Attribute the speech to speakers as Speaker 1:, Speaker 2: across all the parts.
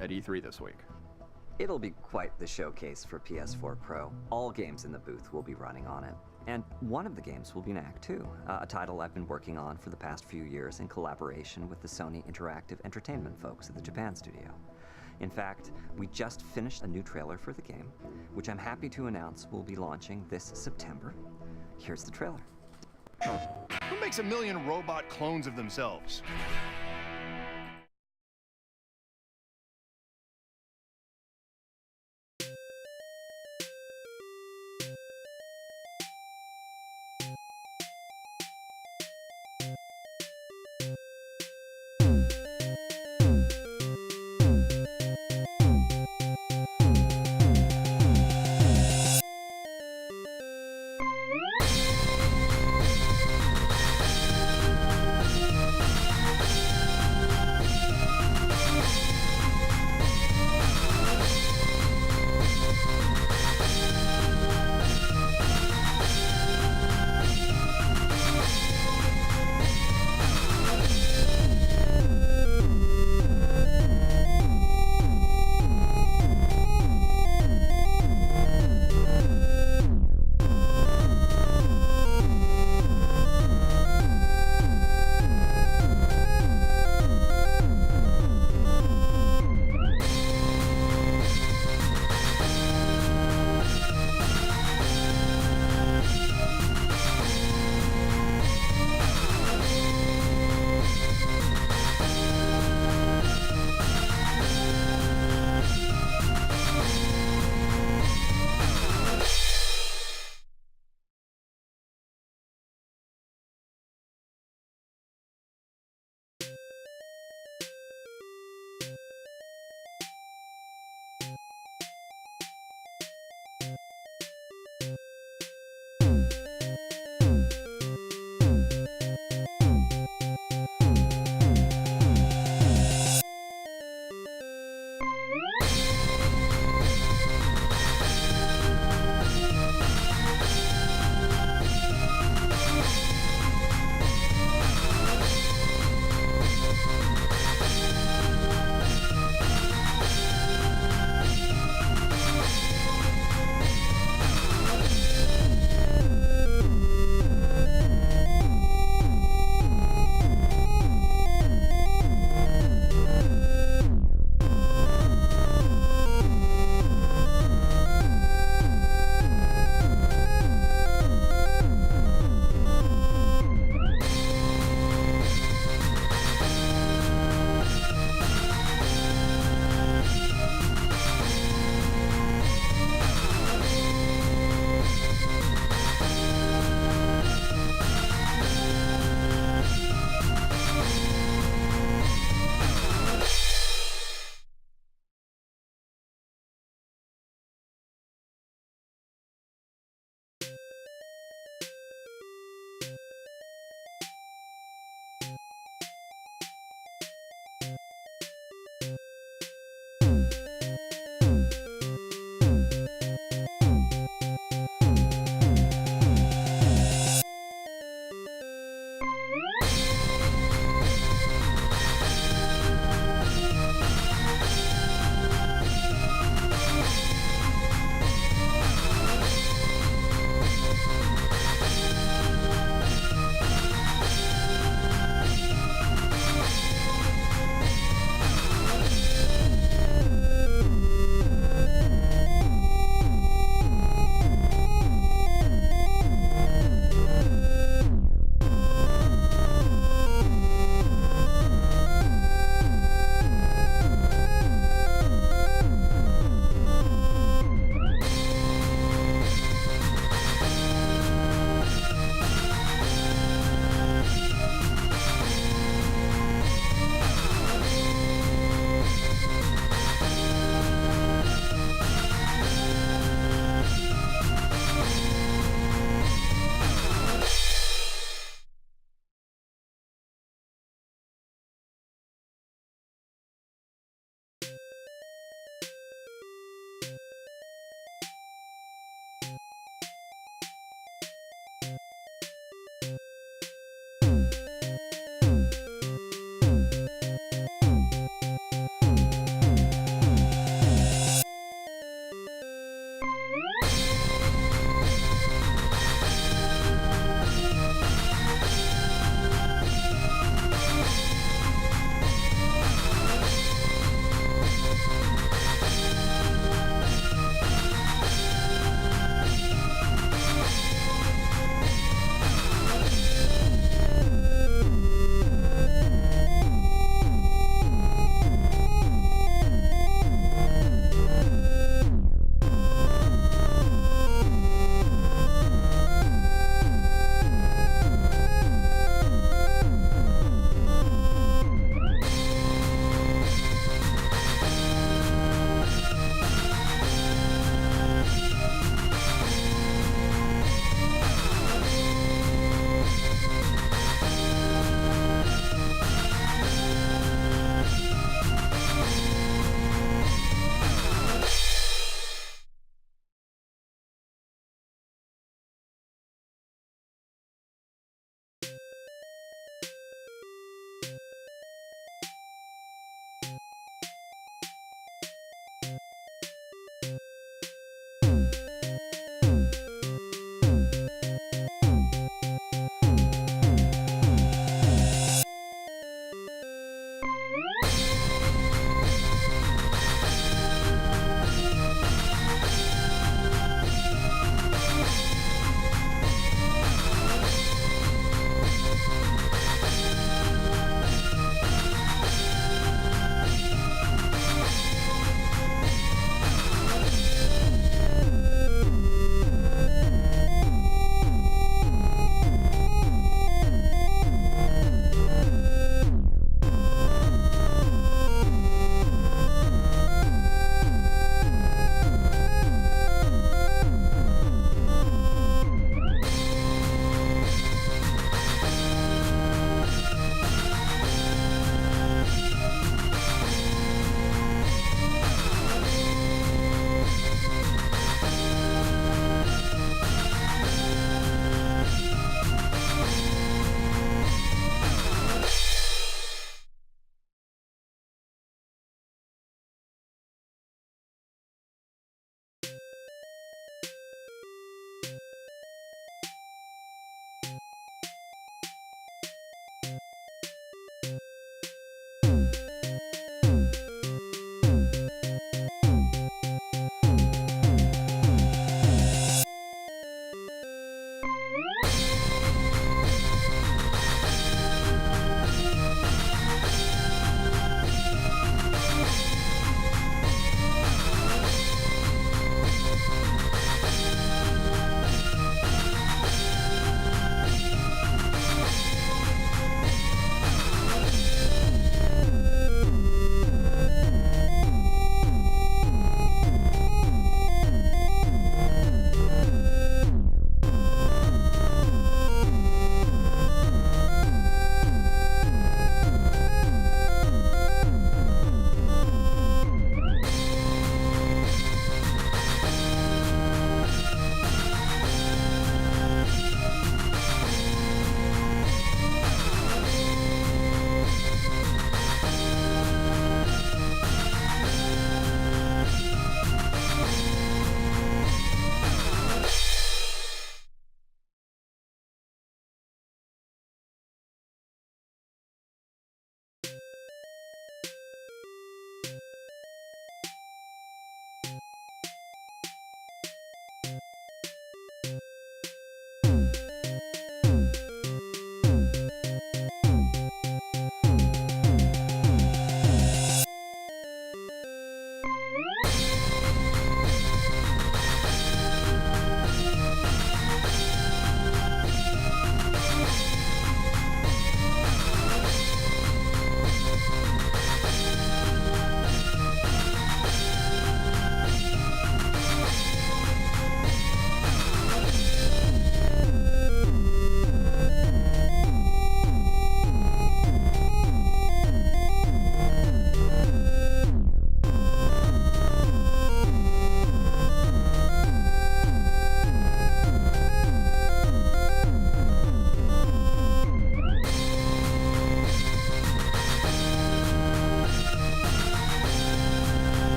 Speaker 1: at E3 this week.
Speaker 2: It'll be quite the showcase for PS4 Pro. All games in the booth will be running on it. And one of the games will be Knack 2, a title I've been working on for the past few years in collaboration with the Sony Interactive Entertainment folks at the Japan studio. In fact, we just finished a new trailer for the game, which I'm happy to announce will be launching this September. Here's the trailer.
Speaker 3: Who makes a million robot clones of themselves?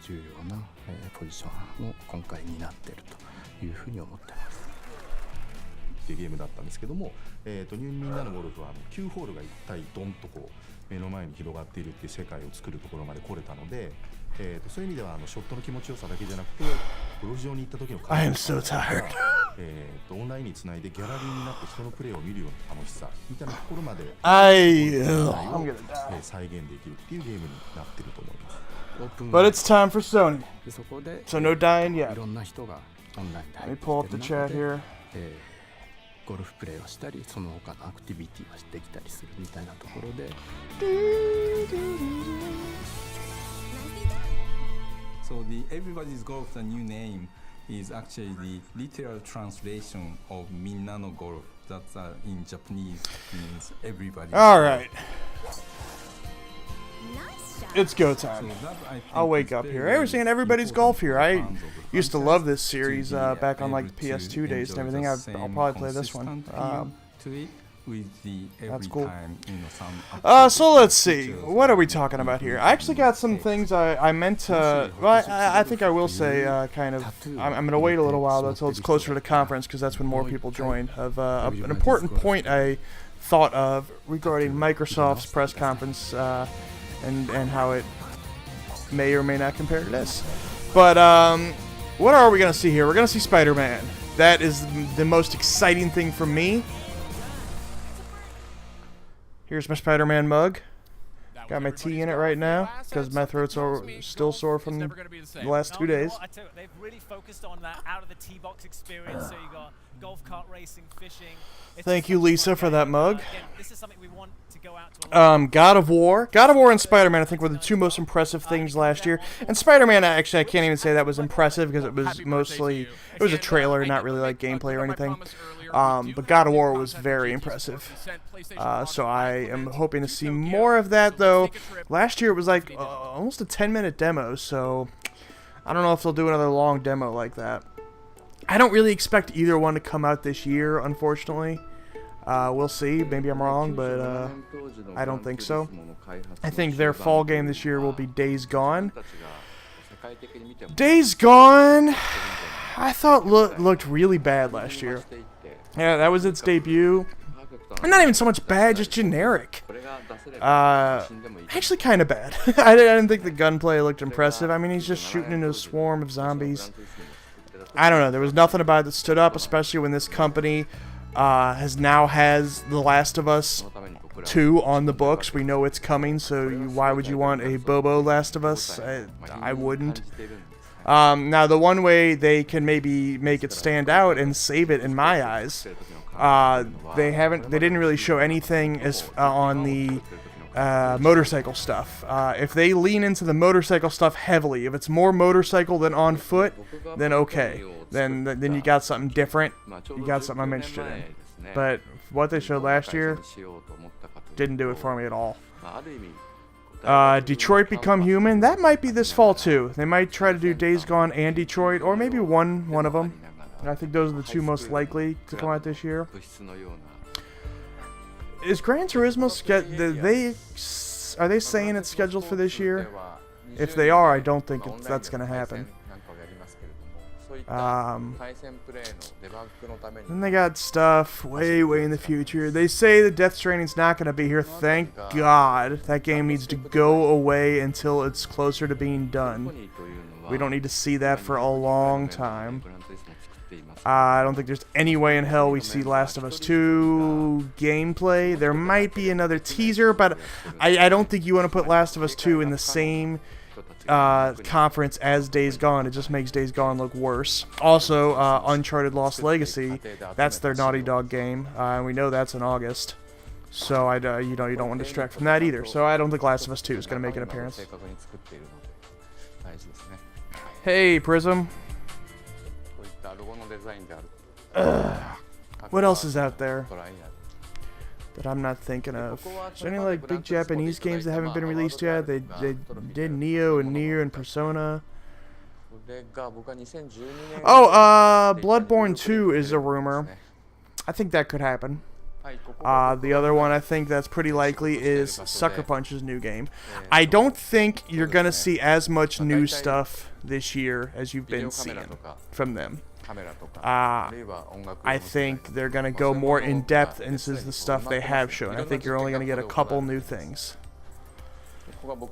Speaker 1: 重要な、ポジションを今回担っているというふうに思ってます。
Speaker 4: っていうゲームだったんですけども、みんなのゴルフは9ホールが一体ドンとこう目の前に広がっているっていう世界を作るところまで来れたので、そういう意味ではショットの気持ちよさだけじゃなくてゴルフ場に行った時の
Speaker 1: I am so tired.
Speaker 4: オンラインにつないでギャラリーになって人のプレーを見るような楽しさみたいなところまで再現できるっていうゲームになってると思います。
Speaker 5: But it's time for Sony.
Speaker 1: そこで
Speaker 5: So no dying yet.
Speaker 1: いろんな人がオンラインで
Speaker 5: Let
Speaker 1: 入
Speaker 5: me
Speaker 1: って
Speaker 5: pull
Speaker 1: き
Speaker 5: up
Speaker 1: て
Speaker 5: the
Speaker 1: る
Speaker 5: chat
Speaker 1: 中で、
Speaker 5: here.
Speaker 1: ゴルフプレーをしたりその他のアクティビティができたりするみたいなところで
Speaker 6: So the Everybody's Golf, the new name, is actually the literal translation of Minna no Golf. That's in Japanese means everybody.
Speaker 5: All right.
Speaker 7: Nice shot.
Speaker 5: It's go time. I'll wake up here. Hey, we're seeing Everybody's Golf here. I used to love this series back on like the PS2 days and everything. I'll probably play this one. That's cool. So let's see. What are we talking about here? I actually got some things I meant to. Well, I think I will say kind of. I'm going to wait a little while until it's closer to the conference because that's when more people join. Of an important point I thought of regarding Microsoft's press conference and how it may or may not compare to this. But what are we going to see here? We're going to see Spider-Man. That is the most exciting thing for me. Here's my Spider-Man mug. Got my tea in it right now because my throat's still sore from the last 2 days.
Speaker 8: They've really focused on that out of the tee box experience. So you got golf cart racing, fishing.
Speaker 5: Thank you, Lisa, for that mug.
Speaker 8: Again, this is something we want to go out to.
Speaker 5: God of War and Spider-Man I think were the two most impressive things last year. And Spider-Man actually I can't even say that was impressive because it was mostly it was a trailer, not really like gameplay or anything. But God of War was very impressive. So I am hoping to see more of that though. Last year it was like almost a 10-minute demo, so I don't know if they'll do another long demo like that. I don't really expect either one to come out this year, unfortunately. We'll see. Maybe I'm wrong, but I don't think so. I think their fall game this year will be Days Gone. Days Gone, I thought looked really bad last year. Yeah, that was its debut. And not even so much bad, just generic. Actually kind of bad. I didn't think the gunplay looked impressive. I mean, he's just shooting into a swarm of zombies. I don't know. There was nothing about it that stood up, especially when this company has The Last of Us 2 on the books. We know it's coming, so why would you want a Bobo Last of Us? I wouldn't. Now, the one way they can maybe make it stand out and save it, in my eyes, they didn't really show anything on the motorcycle stuff. If they lean into the motorcycle stuff heavily, if it's more motorcycle than on foot, then okay. Then you got something different. You got something I'm interested in. But what they showed last year didn't do it for me at all. Detroit Become Human, that might be this fall too. They might try to do Days Gone and Detroit, or maybe one of them. I think those are the two most likely to come out this year. Is Gran Turismo are they saying it's scheduled for this year? If they are, I don't think that's going to happen. Then they got stuff way in the future. They say the Death Stranding's not going to be here. Thank God. That game needs to go away until it's closer to being done. We don't need to see that for a long time. I don't think there's any way in hell we see Last of Us 2 gameplay. There might be another teaser, but I don't think you want to put Last of Us 2 in the same conference as Days Gone. It just makes Days Gone look worse. Also, Uncharted Lost Legacy, that's their Naughty Dog game, and we know that's in August. So you don't want to distract from that either. So I don't think Last of Us 2 is going to make an appearance. Hey, Prism. What else is out there that I'm not thinking of? Is there any like big Japanese games that haven't been released yet? They did Neo and Nier and Persona. Oh, Bloodborne 2 is a rumor. I think that could happen. The other one I think that's pretty likely is Sucker Punch's new game. I don't think you're going to see as much new stuff this year as you've been seeing from them. I think they're going to go more in depth into the stuff they have shown. I think you're only going to get a couple new things. There'll be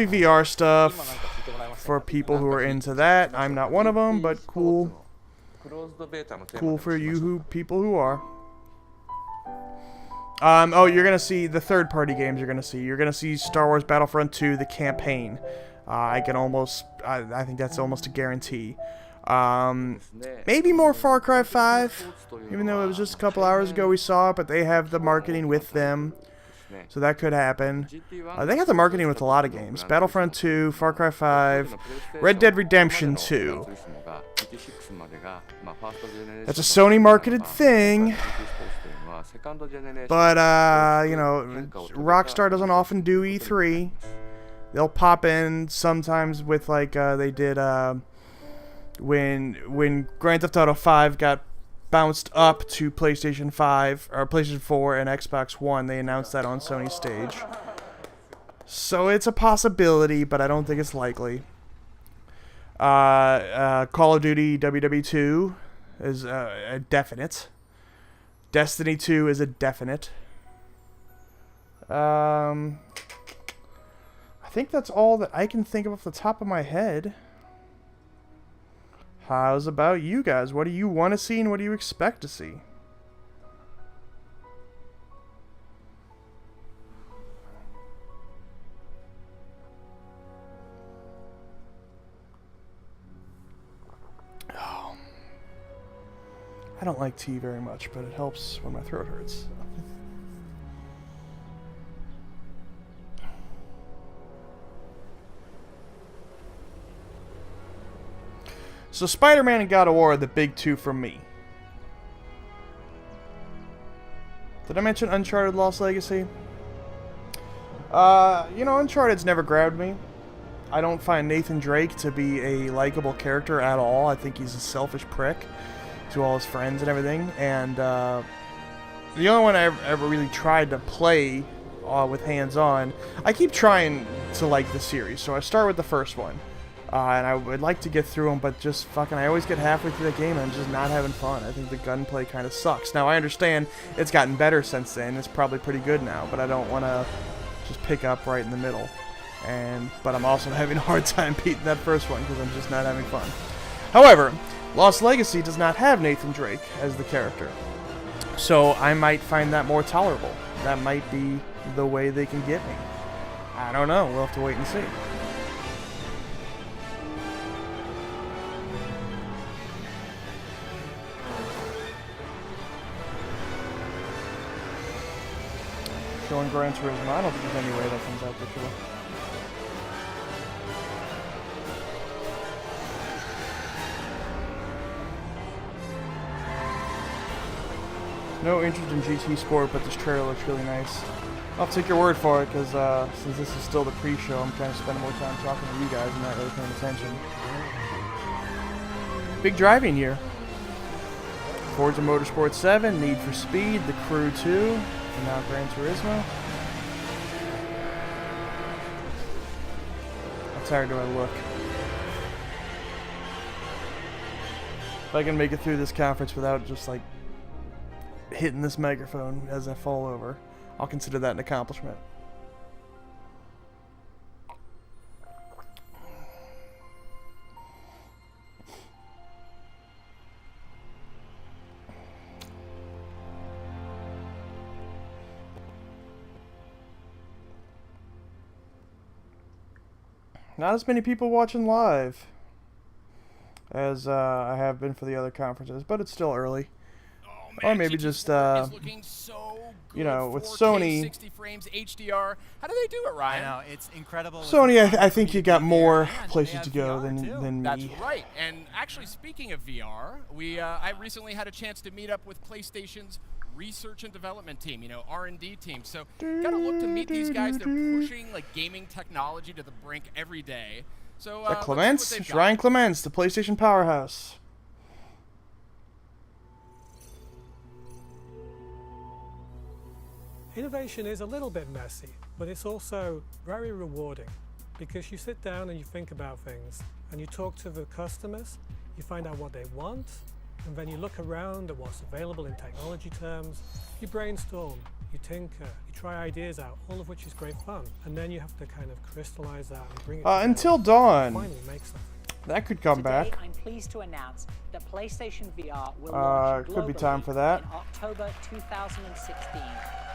Speaker 5: VR stuff for people who are into that. I'm not one of them, but cool. Cool for you people who are. Oh, you're gonna see the third-party games. You're gonna see Star Wars Battlefront 2, the campaign. I think that's almost a guarantee. Maybe more Far Cry 5, even though it was just a couple hours ago we saw it, but they have the marketing with them. So that could happen. They have the marketing with a lot of games. Battlefront 2, Far Cry 5, Red Dead Redemption 2. That's a Sony marketed thing. But, you know, Rockstar doesn't often do E3. They'll pop in sometimes with, like, they did, when Grand Theft Auto 5 got bounced up to PlayStation 5 or PlayStation 4 and Xbox One. They announced that on Sony stage. So it's a possibility, but I don't think it's likely. Call of Duty WWII is a definite. Destiny 2 is a definite. I think that's all that I can think of off the top of my head. How's about you guys? What do you want to see and what do you expect to see? Oh. I don't like tea very much, but it helps when my throat hurts. So Spider-Man and God of War are the big two from me. Did I mention Uncharted Lost Legacy? You know, Uncharted's never grabbed me. I don't find Nathan Drake to be a likable character at all. I think he's a selfish prick to all his friends and everything. And the only one I ever really tried to play with hands-on, I keep trying to like the series. So I start with the first one. And I would like to get through them, but just fucking, I always get halfway through the game and I'm just not having fun. I think the gunplay kind of sucks. Now, I understand it's gotten better since then. It's probably pretty good now, but I don't want to just pick up right in the middle. But I'm also having a hard time beating that first one because I'm just not having fun. However, Lost Legacy does not have Nathan Drake as the character. So I might find that more tolerable. That might be the way they can get me. I don't know. We'll have to wait and see. Showing Gran Turismo. I don't think there's any way that comes out this year. No interest in GT Sport, but this trailer looks really nice. I'll take your word for it, because since this is still the pre-show, I'm trying to spend more time talking to you guys and not really paying attention. Big driving year. Forza Motorsport 7, Need for Speed, The Crew 2, and now Gran Turismo. How tired do I look? If I can make it through this conference without just like hitting this microphone as I fall over, I'll consider that an accomplishment. Not as many people watching live as I have been for the other conferences, but it's still early. Oh, or maybe just, you know, with Sony.
Speaker 7: 60 frames HDR. How do they do it, Ryan?
Speaker 8: I know, it's incredible.
Speaker 5: Sony, I think you got more places to go than me.
Speaker 7: That's right. And actually, speaking of VR, I recently had a chance to meet up with PlayStation's research and development team, you know, R&D team. So, gotta look to meet these guys. They're pushing like gaming technology to the brink every day. So,
Speaker 5: Clements, Ryan Clements, the PlayStation powerhouse.
Speaker 9: Innovation is a little bit messy, but it's also very rewarding because you sit down and you think about things and you talk to the customers, you find out what they want, and then you look around at what's available in technology terms, you brainstorm, you tinker, you try ideas out, all of which is great fun. And then you have to kind of crystallize that and bring it together
Speaker 5: Until Dawn.
Speaker 9: and finally make something.
Speaker 5: That could come
Speaker 10: Today,
Speaker 5: back.
Speaker 10: I'm pleased to announce that PlayStation VR will launch
Speaker 5: Could be time
Speaker 10: globally
Speaker 5: for that.
Speaker 10: in October 2016.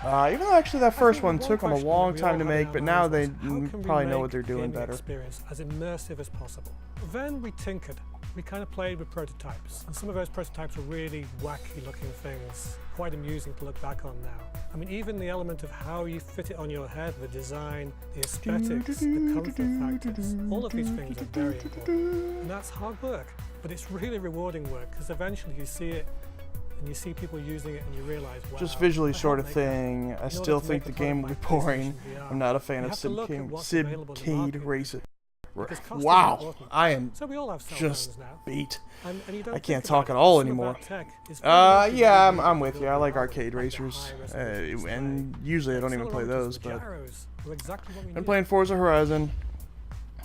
Speaker 5: Even though actually that first one
Speaker 9: One
Speaker 5: took them a
Speaker 9: question that
Speaker 5: long
Speaker 9: we
Speaker 5: time
Speaker 9: all
Speaker 5: to
Speaker 9: had in
Speaker 5: make,
Speaker 9: our
Speaker 5: but now
Speaker 9: minds
Speaker 5: they
Speaker 9: was, how can we
Speaker 5: probably know
Speaker 9: make
Speaker 5: what they're doing
Speaker 9: gaming
Speaker 5: better.
Speaker 9: experience as immersive as possible. Then we tinkered. We kind of played with prototypes, and some of those prototypes were really wacky looking things, quite amusing to look back on now. I mean, even the element of how you fit it on your head, the design, the aesthetics, the comfort factors, all of these things are very important. And that's hard work, but it's really rewarding work, because eventually you see it, and you see people using it, and you realize, wow.
Speaker 5: Just visually
Speaker 9: I
Speaker 5: sort of
Speaker 9: can't make that.
Speaker 5: thing. I
Speaker 9: In order
Speaker 5: still
Speaker 9: to
Speaker 5: think
Speaker 9: make
Speaker 5: the
Speaker 9: a
Speaker 5: game will be
Speaker 9: product like
Speaker 5: boring.
Speaker 9: PlayStation VR,
Speaker 5: I'm not a fan
Speaker 9: you
Speaker 5: of
Speaker 9: have to look at what's available in the
Speaker 5: Cade
Speaker 9: market.
Speaker 5: Racer.
Speaker 9: Because cost is
Speaker 5: Wow,
Speaker 9: important.
Speaker 5: I am
Speaker 9: So we all have cell
Speaker 5: just
Speaker 9: phones now.
Speaker 5: beat.
Speaker 9: And you don't
Speaker 5: I
Speaker 9: think
Speaker 5: can't
Speaker 9: about
Speaker 5: talk
Speaker 9: it,
Speaker 5: at all
Speaker 9: some of
Speaker 5: anymore.
Speaker 9: that tech is fundamentally
Speaker 5: Yeah,
Speaker 9: built
Speaker 5: I'm with you. I
Speaker 9: around
Speaker 5: like
Speaker 9: the
Speaker 5: arcade
Speaker 9: high
Speaker 5: racers,
Speaker 9: resolution display.
Speaker 5: and usually I don't even play
Speaker 9: Accelerometers
Speaker 5: those.
Speaker 9: and
Speaker 5: But
Speaker 9: gyros were exactly what we
Speaker 5: been
Speaker 9: needed.
Speaker 5: playing Forza Horizon.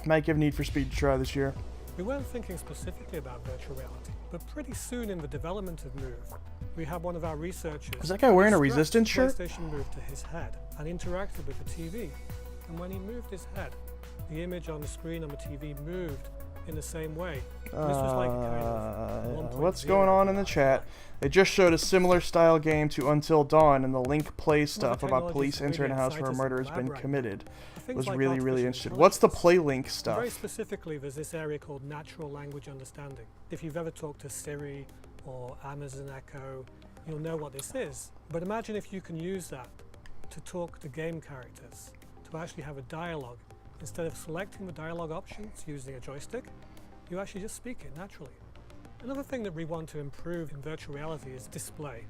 Speaker 5: Might give Need for Speed a try this year.
Speaker 9: We weren't thinking specifically about virtual reality, but pretty soon in the development of Move, we had one of our researchers.
Speaker 5: Is that guy wearing a
Speaker 9: strapped
Speaker 5: Resistance shirt?
Speaker 9: PlayStation Move to his head and interacted with the TV. And when he moved his head, the image on the screen on the TV moved in the same way. And this was like kind of 1.0.
Speaker 5: What's going on in the chat? They just showed a similar style game to Until Dawn, and the Link play stuff about police entering a house where a murder has been committed.
Speaker 9: Things
Speaker 5: Was
Speaker 9: like
Speaker 5: really
Speaker 9: artificial
Speaker 5: interested. What's the play Link
Speaker 9: intelligence. Very
Speaker 5: stuff?
Speaker 9: specifically, there's this area called natural language understanding. If you've ever talked to Siri or Amazon Echo, you'll know what this is. But imagine if you can use that to talk to game characters, to actually have a dialogue. Instead of selecting the dialogue options using a joystick, you actually just speak it naturally. Another thing that we want to improve in virtual reality is display.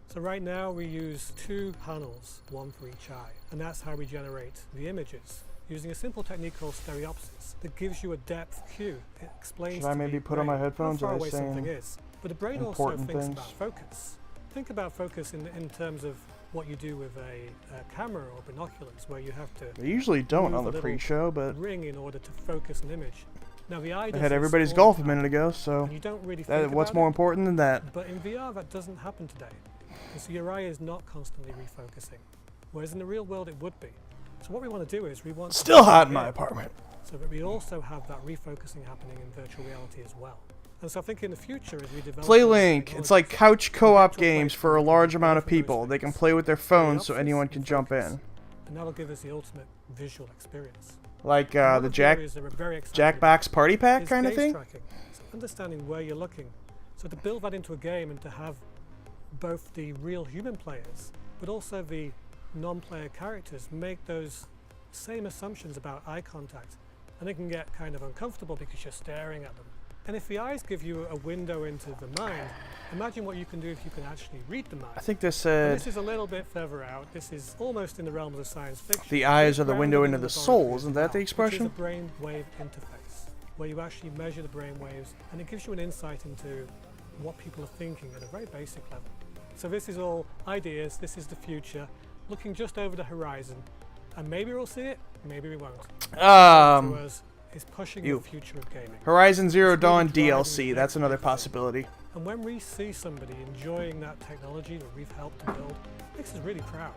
Speaker 9: So right now we use 2 panels, one for each eye, and that's how we generate the images, using a simple technique called stereopsis that gives you a depth cue. It explains
Speaker 5: Should I
Speaker 9: to
Speaker 5: maybe
Speaker 9: the
Speaker 5: put on my
Speaker 9: brain
Speaker 5: headphones?
Speaker 9: how far
Speaker 5: Are
Speaker 9: away
Speaker 5: they
Speaker 9: something
Speaker 5: saying
Speaker 9: is. But the brain also
Speaker 5: important
Speaker 9: thinks
Speaker 5: things?
Speaker 9: about focus. Think about focus in terms of what you do with a camera or binoculars, where you have to
Speaker 5: They usually don't
Speaker 9: move
Speaker 5: on
Speaker 9: a
Speaker 5: the
Speaker 9: little
Speaker 5: pre-show, but
Speaker 9: ring in order to focus an image. Now the eye
Speaker 5: I
Speaker 9: does
Speaker 5: had
Speaker 9: this
Speaker 5: everybody's
Speaker 9: all
Speaker 5: golf
Speaker 9: the
Speaker 5: a
Speaker 9: time,
Speaker 5: minute ago, so
Speaker 9: and you don't really think
Speaker 5: what's
Speaker 9: about
Speaker 5: more
Speaker 9: it.
Speaker 5: important than that?
Speaker 9: But in VR, that doesn't happen today. And so your eye is not constantly refocusing, whereas in the real world it would be. So what we want to do is we want to
Speaker 5: Still
Speaker 9: do
Speaker 5: hot in
Speaker 9: it
Speaker 5: my apartment.
Speaker 9: so that we also have that refocusing happening in virtual reality as well. And so I think in the future, as we develop
Speaker 5: Play
Speaker 9: those
Speaker 5: Link. It's like
Speaker 9: technologies,
Speaker 5: couch
Speaker 9: we
Speaker 5: co-op
Speaker 9: get to a
Speaker 5: games
Speaker 9: place
Speaker 5: for
Speaker 9: where
Speaker 5: a
Speaker 9: we can
Speaker 5: large
Speaker 9: do
Speaker 5: amount
Speaker 9: both
Speaker 5: of
Speaker 9: of those
Speaker 5: people. They can
Speaker 9: things.
Speaker 5: play with their phones, so
Speaker 9: Stereopsis
Speaker 5: anyone can
Speaker 9: and
Speaker 5: jump
Speaker 9: focus.
Speaker 5: in.
Speaker 9: And that'll give us the ultimate visual experience.
Speaker 5: Like
Speaker 9: One of
Speaker 5: the
Speaker 9: the areas that we're very excited
Speaker 5: Jack
Speaker 9: about
Speaker 5: Back's Party Pack
Speaker 9: is
Speaker 5: kind of
Speaker 9: gaze
Speaker 5: thing.
Speaker 9: tracking. So understanding where you're looking. So to build that into a game and to have both the real human players, but also the non-player characters make those same assumptions about eye contact, and it can get kind of uncomfortable because you're staring at them. And if the eyes give you a window into the mind, imagine what you can do if you can actually read the mind.
Speaker 5: I think this
Speaker 9: And
Speaker 5: said
Speaker 9: this is a little bit further out. This is almost in the realms of science fiction.
Speaker 5: the eyes are the
Speaker 9: Grounded
Speaker 5: window
Speaker 9: in
Speaker 5: into the
Speaker 9: laboratory
Speaker 5: soul.
Speaker 9: as
Speaker 5: Isn't that the
Speaker 9: well,
Speaker 5: expression?
Speaker 9: Which is a brain-wave interface, where you actually measure the brain waves, and it gives you an insight into what people are thinking at a very basic level. So this is all ideas. This is the future, looking just over the horizon, and maybe we'll see it, maybe we won't. To us, is pushing the future of gaming.
Speaker 5: Horizon Zero
Speaker 9: It's really
Speaker 5: Dawn
Speaker 9: driving
Speaker 5: DLC.
Speaker 9: the
Speaker 5: That's
Speaker 9: next
Speaker 5: another
Speaker 9: big thing.
Speaker 5: possibility.
Speaker 9: And when we see somebody enjoying that technology that we've helped to build, it makes us really proud.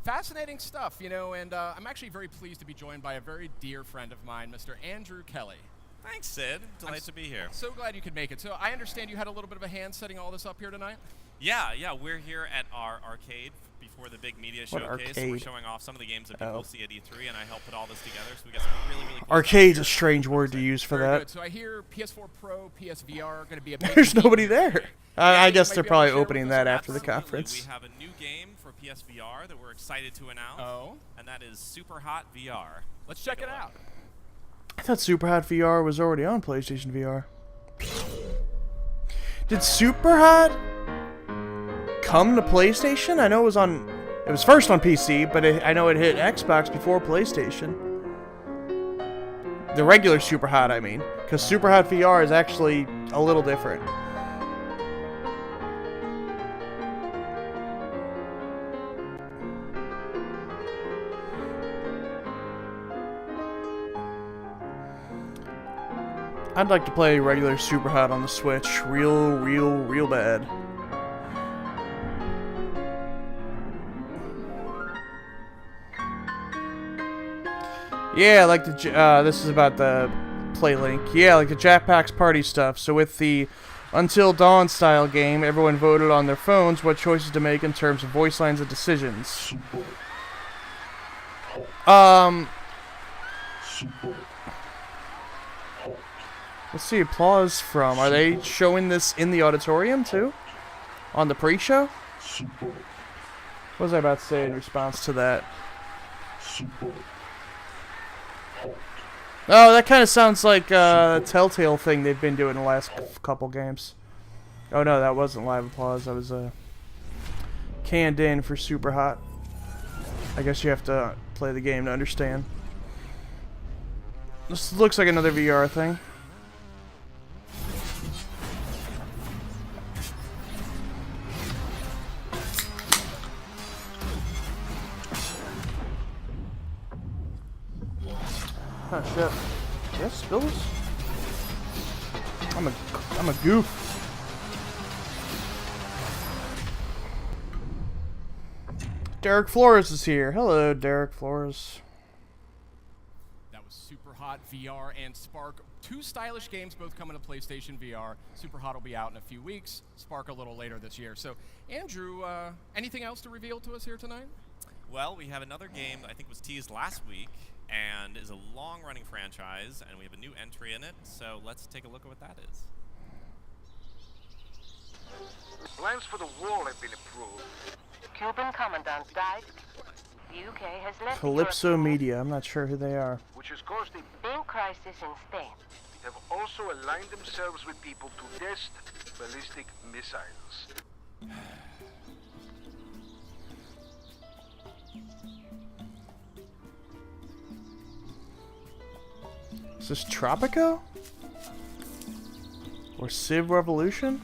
Speaker 7: Fascinating stuff, you know, and I'm actually very pleased to be joined by a very dear friend of mine, Mr. Andrew Kelly.
Speaker 11: Thanks, Sid. Delighted to be here.
Speaker 7: So glad you could make it. So I understand you had a little bit of a hand setting all this up here tonight?
Speaker 11: Yeah, we're here at our arcade before the big media
Speaker 5: What
Speaker 11: showcase. So we're
Speaker 5: arcade?
Speaker 11: showing off some of the games that people see at E3, and I helped put all this together. So we got some really, really cool
Speaker 5: Arcade's a
Speaker 11: stuff here.
Speaker 5: strange word to use for
Speaker 7: Very
Speaker 5: that.
Speaker 7: good. So I hear PS4 Pro, PSVR are going to be a big
Speaker 5: There's
Speaker 7: deal
Speaker 5: nobody
Speaker 7: here.
Speaker 5: there.
Speaker 7: Yeah,
Speaker 5: I
Speaker 7: you
Speaker 5: guess
Speaker 7: might
Speaker 5: they're
Speaker 7: be able to
Speaker 5: probably
Speaker 7: share with
Speaker 5: opening
Speaker 7: us
Speaker 5: that
Speaker 7: what
Speaker 5: after the
Speaker 11: Absolutely.
Speaker 5: conference.
Speaker 11: We have a new game for PSVR that we're excited to announce.
Speaker 7: Oh.
Speaker 11: And that is Super Hot VR.
Speaker 7: Let's check it out.
Speaker 5: I thought Super Hot VR was already on PlayStation VR. Did Super Hot come to PlayStation? I know it was on. It was first on PC, but I know it hit Xbox before PlayStation. The regular Superhot, I mean. Because Superhot VR is actually a little different. I'd like to play regular Superhot on the Switch real bad. Yeah, like the this is about the play link. Yeah, like the Jetpacks party stuff. So with the Until Dawn style game, everyone voted on their phones what choices to make in terms of voice lines and decisions. Let's see applause from. Are they showing this in the auditorium too? On the pre-show? What was I about to say in response to that? Oh, that kind of sounds like a Telltale thing they've been doing the last couple games. Oh no, that wasn't live applause. That was canned in for Superhot. I guess you have to play the game to understand. This looks like another VR thing. Oh shit. Did I spill this? I'm a goof. Derek Flores is here. Hello, Derek Flores.
Speaker 7: That was Superhot VR and Spark. Two stylish games, both coming to PlayStation VR. Superhot will be out in a few weeks. Spark a little later this year. So, Andrew, anything else to reveal to us here tonight?
Speaker 11: Well, we have another game I think was teased last week and is a long-running franchise, and we have a new entry in it. So let's take a look at what that is.
Speaker 12: Plans for the wall have been approved.
Speaker 13: Cuban commandant died. The UK has left
Speaker 5: Calypso Media. I'm not sure who they are.
Speaker 12: Which has caused a
Speaker 13: big crisis in Spain.
Speaker 12: Have also aligned themselves with people to test ballistic missiles.
Speaker 5: Is this Tropico? Or Civ Revolution?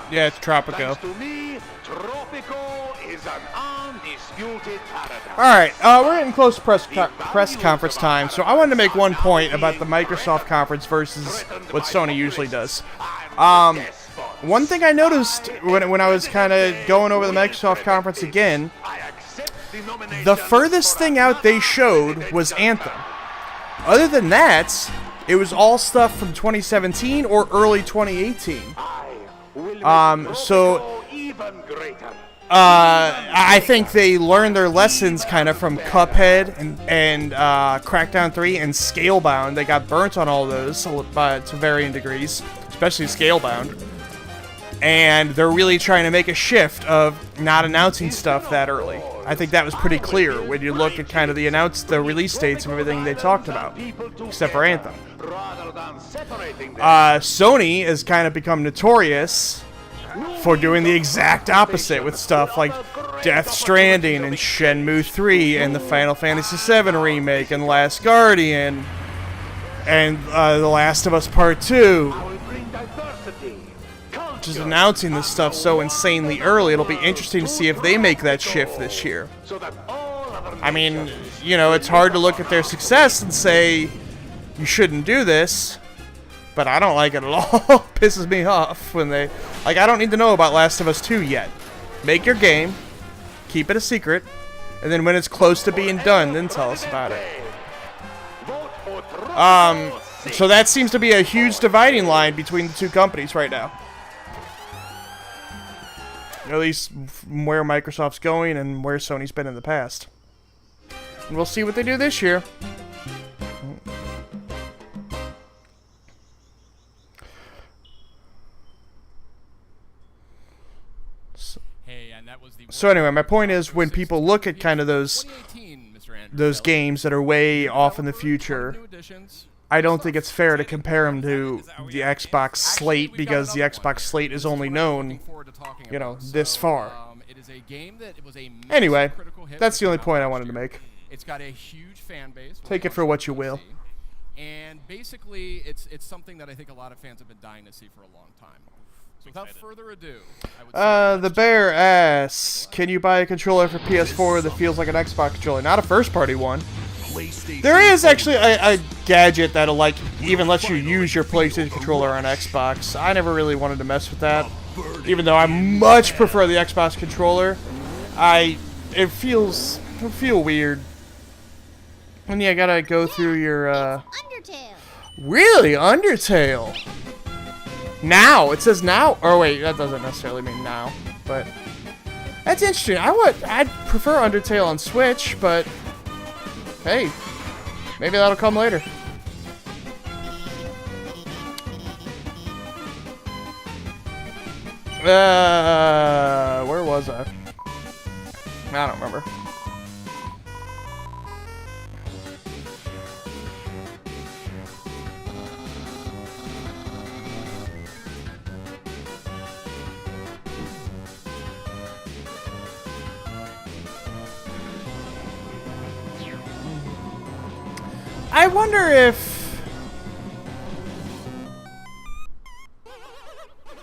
Speaker 5: Yeah, it's Tropico.
Speaker 12: Thanks to me, Tropico is an undisputed paradise.
Speaker 5: Alright, we're getting close to press conference time, so I wanted to make one point about the Microsoft conference versus what Sony usually does. One thing I noticed when I was kind of going over the Microsoft conference again, the furthest thing out they showed was Anthem. Other than that, it was all stuff from 2017 or early 2018. I think they learned their lessons kind of from Cuphead and Crackdown 3 and Scalebound. They got burnt on all those to varying degrees, especially Scalebound. And they're really trying to make a shift of not announcing stuff that early. I think that was pretty clear when you look at kind of the release dates of everything they talked about, except for Anthem. Sony has kind of become notorious for doing the exact opposite with stuff like Death Stranding and Shenmue 3 and the Final Fantasy VII remake and Last Guardian and The Last of Us Part 2. Just announcing this stuff so insanely early. It'll be interesting to see if they make that shift this year. I mean, you know, it's hard to look at their success and say you shouldn't do this, but I don't like it at all. Pisses me off when they... Like, I don't need to know about Last of Us 2 yet. Make your game, keep it a secret, and then when it's close to being done, then tell us about it. So that seems to be a huge dividing line between the two companies right now. At least where Microsoft's going and where Sony's been in the past. And we'll see what they do this year.
Speaker 7: Hey, and
Speaker 5: So anyway, my point is, when people look at kind of those games that are way off in the future, I don't think it's fair to compare them to the Xbox slate, because the Xbox slate is only known, you know, this far. Anyway, that's the only point I wanted to make.
Speaker 7: It's got a huge fan base.
Speaker 5: Take it for what you will.
Speaker 7: And basically, it's something that I think a lot of fans have been dying to see for a long time. So without further ado, I would
Speaker 5: the bear asks, can you buy a controller for PS4 that feels like an Xbox controller? Not a first-party one. There is actually a gadget that'll like even lets you use your PlayStation controller on Xbox. I never really wanted to mess with that, even though I much prefer the Xbox controller. It feels weird. And yeah, I gotta go through your
Speaker 14: Undertale.
Speaker 5: Really, Undertale. Now it says now. Or wait, that doesn't necessarily mean now, but that's interesting. I'd prefer Undertale on Switch, but hey, maybe that'll come later. Where was I? I don't remember. I wonder if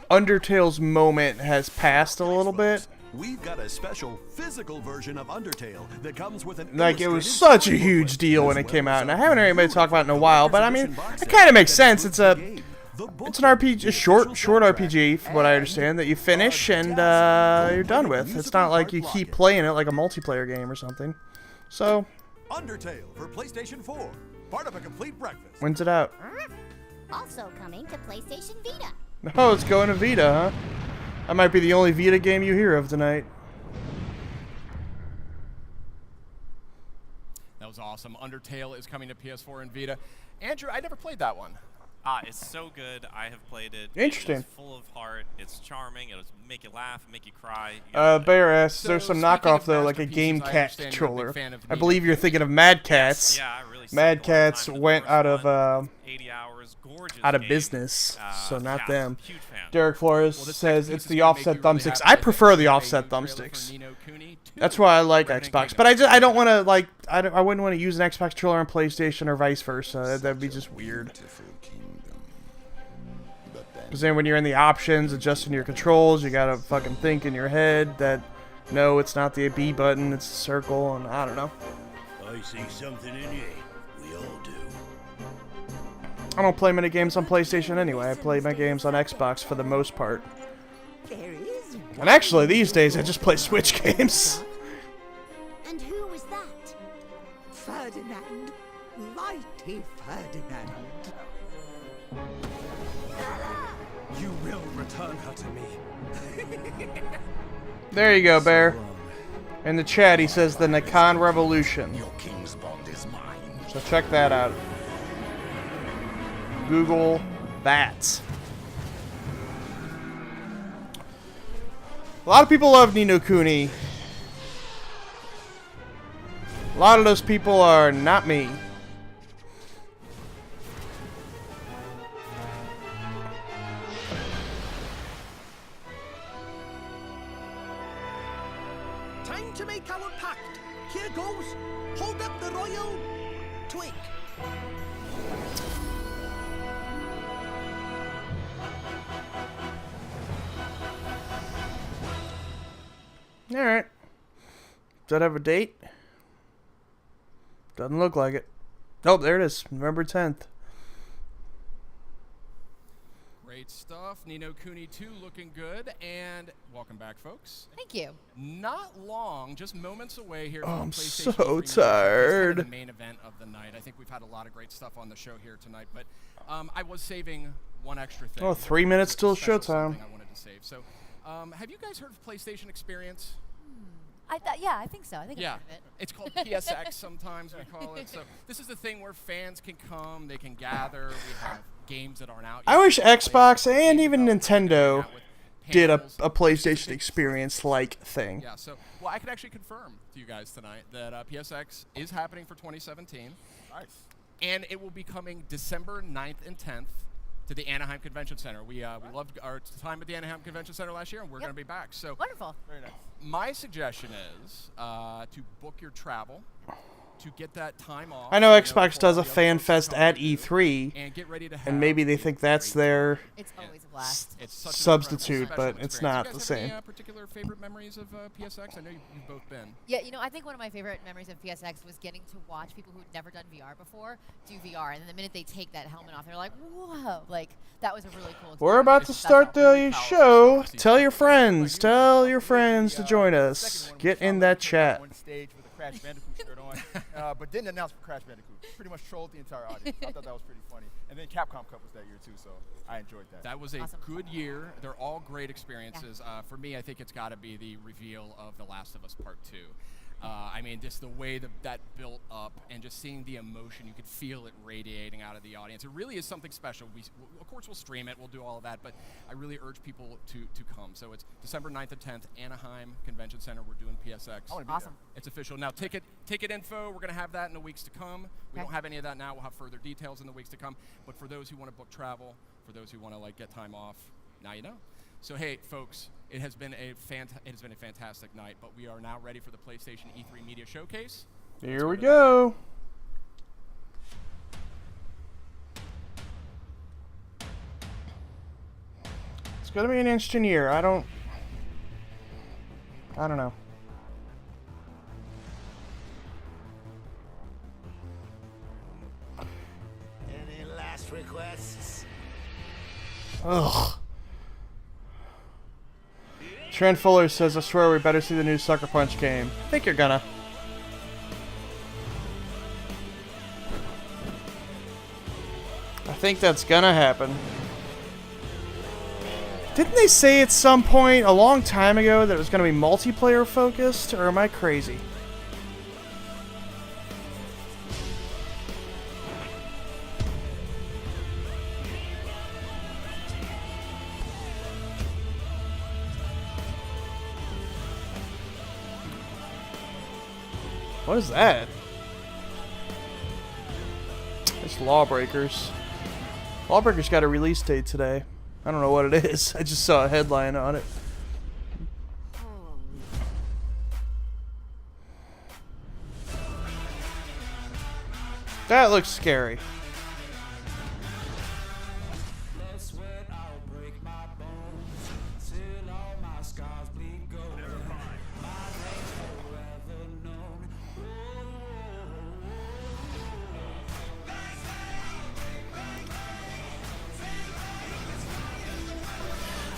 Speaker 5: Undertale's moment has passed a little bit.
Speaker 15: We've got a special physical version of Undertale that comes with an
Speaker 5: like it was such a huge deal when it came out, and I haven't heard anybody talk about it in a while. But I mean, it kind of makes sense. It's an RPG, a short RPG, from what I understand, that you finish and you're done with. It's not like you keep playing it like a multiplayer game or something. So,
Speaker 15: Undertale for PlayStation 4. Part of a complete breakfast.
Speaker 5: When's it out?
Speaker 14: Also coming to PlayStation Vita.
Speaker 5: Oh, it's going to Vita, huh? That might be the only Vita game you hear of tonight.
Speaker 7: That was awesome. Undertale is coming to PS4 and Vita. Andrew, I never played that one.
Speaker 11: It's so good. I have played it.
Speaker 5: Interesting.
Speaker 11: It's full of heart. It's charming. It'll make you laugh, make you cry.
Speaker 5: Bear asks, there's some knockoff though, like a Game Cat controller. I believe you're thinking of Mad Catz.
Speaker 11: Yeah, really
Speaker 5: Mad Catz went out of business, so not them. Derek Flores says it's the offset thumbsticks. I prefer the offset thumbsticks. That's why I like Xbox, but I don't want to like I wouldn't want to use an Xbox controller on PlayStation or vice versa. That'd be just weird. Because then when you're in the options, adjusting your controls, you gotta fucking think in your head that no, it's not the B button, it's the circle, and I don't know.
Speaker 16: I see something in you. We all do.
Speaker 5: I don't play many games on PlayStation anyway. I play my games on Xbox for the most part. And actually, these days, I just play Switch games.
Speaker 14: And who was that?
Speaker 17: Ferdinand. Mighty Ferdinand.
Speaker 16: You will return her to me.
Speaker 5: There you go, Bear. In the chat, he says the Nikon Revolution.
Speaker 16: Your king's bond is mine.
Speaker 5: So check that out. Google that. A lot of people love Ni no Kuni. A lot of those people are not me.
Speaker 17: Time to make our pact. Here goes. Hold up the royal twig.
Speaker 5: Alright. Does that have a date? Doesn't look like it. Oh, there it is. November 10th.
Speaker 7: Great stuff. Ni no Kuni 2 looking good. And welcome back, folks.
Speaker 18: Thank you.
Speaker 7: Not long, just moments away here.
Speaker 5: Oh,
Speaker 7: from
Speaker 5: I'm
Speaker 7: PlayStation
Speaker 5: so
Speaker 7: 3.
Speaker 5: tired.
Speaker 7: This is the main event of the night. I think we've had a lot of great stuff on the show here tonight. But I was saving one extra thing.
Speaker 5: Oh, 3 minutes till showtime.
Speaker 7: I wanted to save. So, have you guys heard of PlayStation Experience?
Speaker 18: Yeah, I think so. I think
Speaker 7: Yeah,
Speaker 18: I've heard of it.
Speaker 7: it's called PSX sometimes we call it. So this is the thing where fans can come, they can gather. We have games that aren't out yet.
Speaker 5: I wish Xbox and even Nintendo did a
Speaker 7: panels,
Speaker 5: PlayStation experience-like thing.
Speaker 7: Yeah, so, well, I can actually confirm to you guys tonight that PSX is happening for 2017.
Speaker 3: Nice.
Speaker 7: And it will be coming December 9th and 10th to the Anaheim Convention Center. We loved our time at the Anaheim Convention Center last year, and we're going to be back. So
Speaker 18: wonderful.
Speaker 3: Very nice.
Speaker 7: my suggestion is to book your travel, to get that time off.
Speaker 5: I know Xbox does a fan fest at E3,
Speaker 7: and get ready to have
Speaker 5: and maybe they think that's their
Speaker 18: It's always a blast.
Speaker 7: It's such an
Speaker 5: substitute,
Speaker 7: incredible,
Speaker 5: but
Speaker 7: special
Speaker 5: it's
Speaker 7: experience.
Speaker 5: not
Speaker 7: You
Speaker 5: the
Speaker 7: guys have
Speaker 5: same.
Speaker 7: any particular favorite memories of PSX? I know you've both been.
Speaker 18: Yeah, you know, I think one of my favorite memories of PSX was getting to watch people who'd never done VR before do VR, and then the minute they take that helmet off, they're like, "Whoa!" Like that was a really cool.
Speaker 5: We're about to start the show. Tell your friends. Tell your friends to join us. Get in that chat.
Speaker 3: On stage with a Crash Bandicoot shirt on, but didn't announce Crash Bandicoot. Pretty much trolled the entire audience. I thought that was pretty funny. And then Capcom Cup was that year too, so I enjoyed that.
Speaker 7: That was a good year. They're all great experiences. For me, I think it's got to be the reveal of The Last of Us Part 2. I mean, just the way that built up and just seeing the emotion, you could feel it radiating out of the audience. It really is something special. Of course, we'll stream it. We'll do all of that, but I really urge people to come. So it's December 9th and 10th, Anaheim Convention Center. We're doing PSX.
Speaker 18: Awesome.
Speaker 7: It's official. Now, ticket info, we're going to have that in the weeks to come. We don't have any of that now. We'll have further details in the weeks to come. But for those who want to book travel, for those who want to get time off, now you know. So hey, folks, it has been a fantastic night, but we are now ready for the PlayStation E3 Media Showcase.
Speaker 5: Here we go. It's gonna be an interesting year. I don't know.
Speaker 16: Any last requests?
Speaker 5: Ugh. Trent Fuller says, I swear we better see the new Sucker Punch game. I think you're gonna. I think that's gonna happen. Didn't they say at some point a long time ago that it was gonna be multiplayer focused, or am I crazy? What is that? It's Lawbreakers. Lawbreakers got a release date today. I don't know what it is. I just saw a headline on it. That looks scary.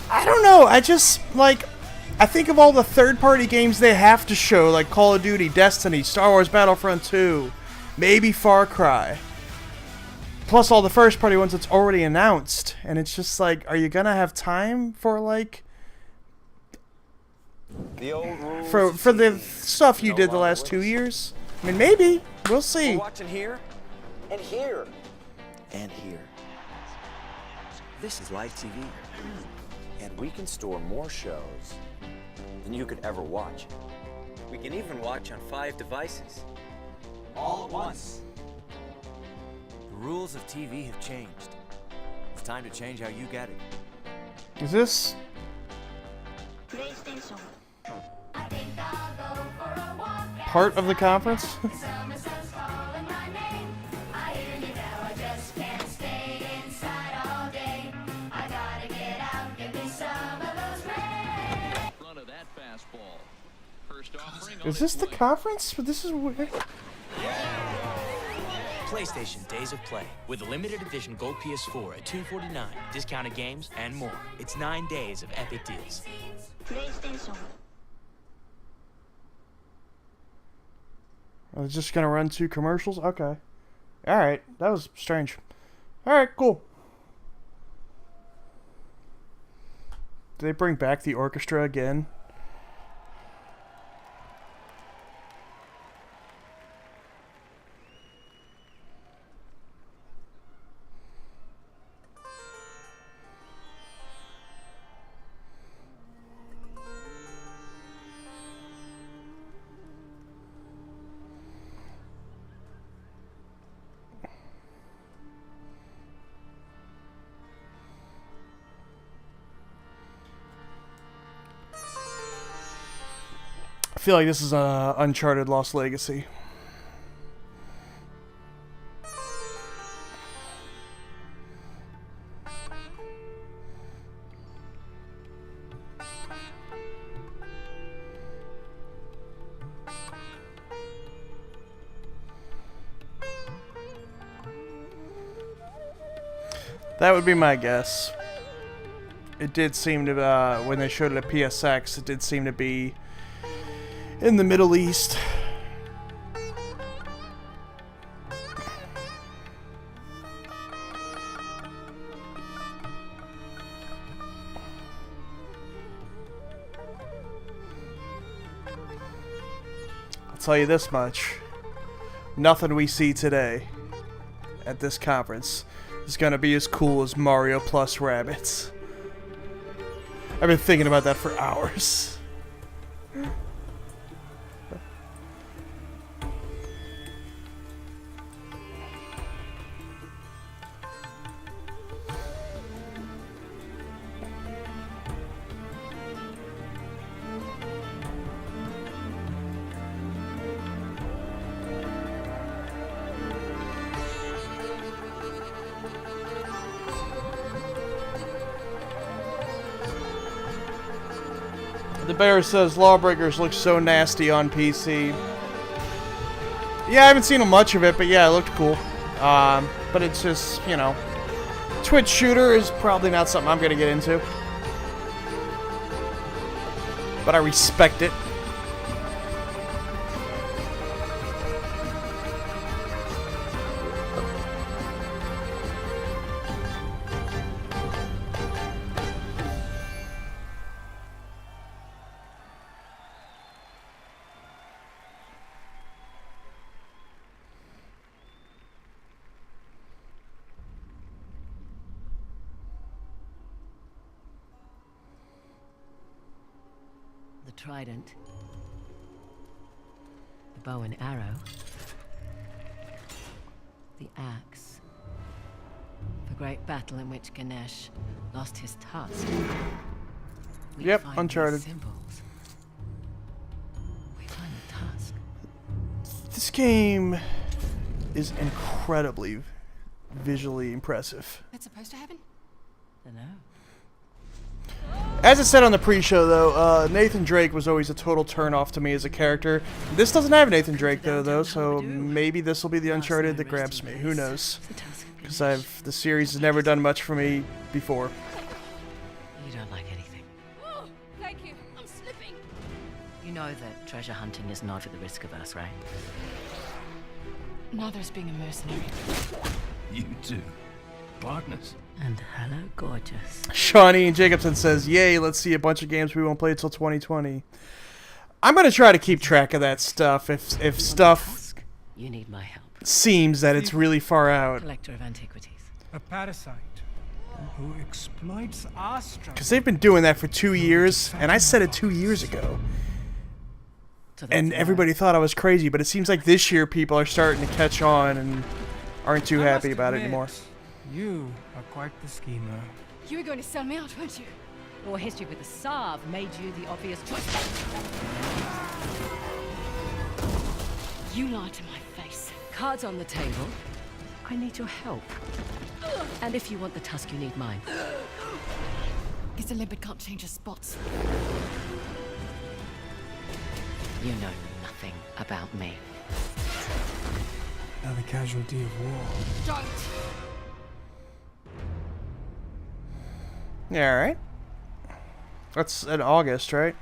Speaker 5: I don't know. I just, like, I think of all the third-party games they have to show, like Call of Duty, Destiny, Star Wars Battlefront 2, maybe Far Cry. Plus all the first-party ones that's already announced. And it's just like, are you gonna have time for, like...
Speaker 19: The old rules
Speaker 5: For the stuff you did the last 2 years? I mean, maybe. We'll see.
Speaker 19: We're watching here, and here, and here. This is live TV. And we can store more shows than you could ever watch. We can even watch on 5 devices, all at once. The rules of TV have changed. It's time to change how you get it.
Speaker 5: Is this... part of the conference? Is this the conference? This is weird.
Speaker 20: PlayStation Days of Play with a limited edition gold PS4 at $249, discounted games, and more. It's 9 days of epic deals.
Speaker 5: I was just gonna run 2 commercials? Okay. Alright, that was strange. Alright, cool. Did they bring back the orchestra again? feel like this is Uncharted Lost Legacy. That would be my guess. It did seem to, when they showed it at PSX, it did seem to be in the Middle East. I'll tell you this much. Nothing we see today at this conference is gonna be as cool as Mario plus Rabbids. I've been thinking about that for hours. The Bear says Lawbreakers looks so nasty on PC. Yeah, I haven't seen much of it, but yeah, it looked cool. But it's just, you know, Twitch shooter is probably not something I'm gonna get into. But I respect it.
Speaker 21: Trident, the bow and arrow, the axe, the great battle in which Ganesh lost his tusk.
Speaker 5: Yep, Uncharted.
Speaker 21: Symbols. We find the tusk.
Speaker 5: This game is incredibly visually impressive.
Speaker 21: That's supposed to happen? I don't know.
Speaker 5: As I said on the pre-show, though, Nathan Drake was always a total turn-off to me as a character. This doesn't have Nathan Drake, though, so maybe this will be the Uncharted that grabs me. Who knows? Because the series has never done much for me before.
Speaker 21: You don't like anything.
Speaker 22: Oh, thank you. I'm slipping.
Speaker 21: You know that treasure hunting is not at the risk of us, right?
Speaker 22: Neither is being a mercenary.
Speaker 16: You too. Partners.
Speaker 21: And hello, gorgeous.
Speaker 5: Shawnee Jacobson says, yay, let's see a bunch of games we won't play until 2020. I'm going to try to keep track of that stuff if stuff
Speaker 21: you need my help.
Speaker 5: Seems that it's really far out.
Speaker 21: Collector of antiquities.
Speaker 23: A parasite who exploits our struggle.
Speaker 5: Because they've been doing that for 2 years, and I said it 2 years ago. And everybody thought I was crazy, but it seems like this year people are starting to catch on and aren't too happy about it anymore.
Speaker 23: You are quite the schemer.
Speaker 22: You were going to sell me out, weren't you?
Speaker 21: Your history with the Sav made you the obvious choice.
Speaker 22: You lied to my face.
Speaker 21: Cards on the table. I need your help. And if you want the tusk, you need mine.
Speaker 22: Guess a limpet can't change his spots.
Speaker 21: You know nothing about me.
Speaker 23: Another casualty of war.
Speaker 22: Don't!
Speaker 5: Yeah, alright. That's in August, right?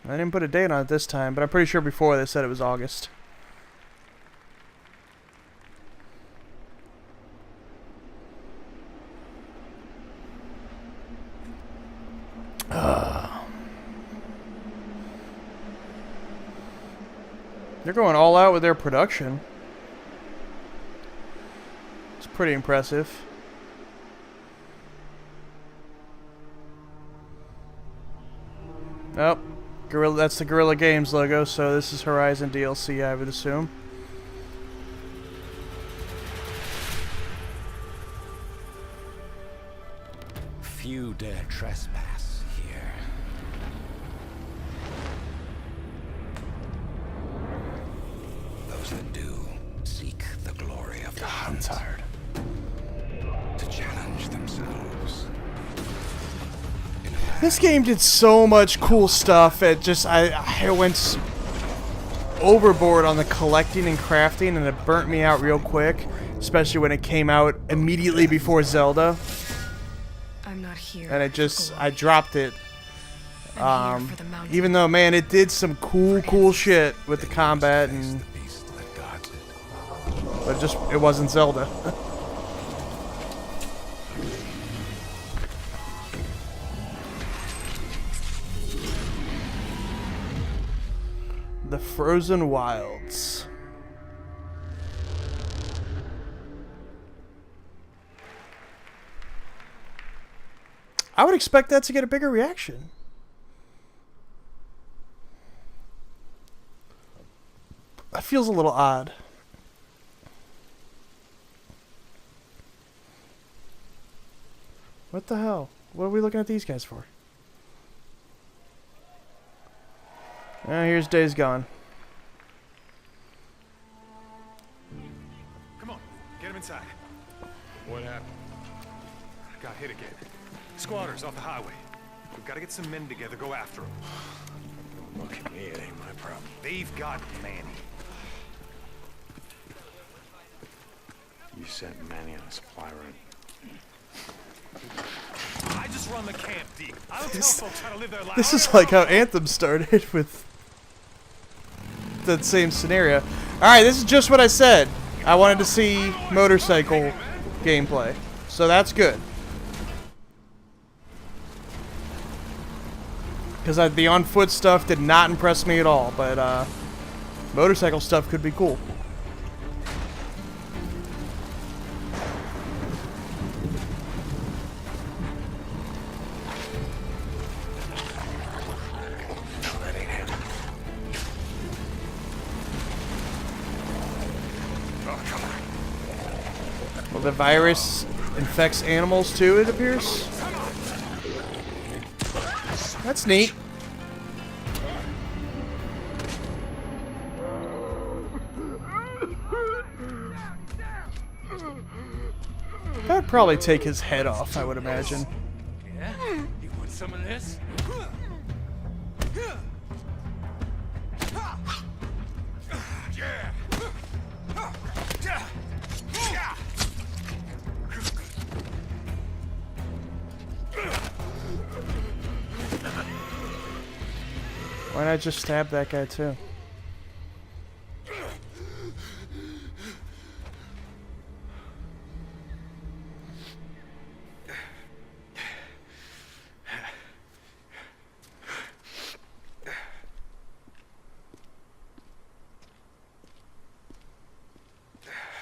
Speaker 5: I didn't put a date on it this time, but I'm pretty sure before they said it was August. They're going all out with their production. It's pretty impressive. Oh, Guerrilla, that's the Guerrilla Games logo, so this is Horizon DLC, I would assume.
Speaker 16: Few dare trespass here.
Speaker 5: This game did so much cool stuff. It just I went overboard on the collecting and crafting, and it burnt me out real quick, especially when it came out immediately before Zelda.
Speaker 1: I'm not here.
Speaker 5: And I dropped it. Even though, man, it did some cool shit with the combat, and but it wasn't Zelda. The Frozen Wilds. I would expect that to get a bigger reaction. That feels a little odd. What the hell? What are we looking at these guys for? Here's Days Gone.
Speaker 2: Come on, get him inside. What happened? Got hit again. Squatters off the highway. We've got to get some men together, go after them.
Speaker 16: Don't look at me, it ain't my problem.
Speaker 2: They've got Manny.
Speaker 16: You sent Manny on a supply run.
Speaker 2: I just run the camp, Deke. I don't tell folks how to live their lives.
Speaker 5: This is like how Anthem started with that same scenario. Alright, this is just what I said. I wanted to see motorcycle gameplay. So that's good. Because the on-foot stuff did not impress me at all. But motorcycle stuff could be cool. Well, the virus infects animals too, it appears. That's neat. That would probably take his head off, I would imagine.
Speaker 4: Yeah? You want some of this?
Speaker 5: Why not just stab that guy too?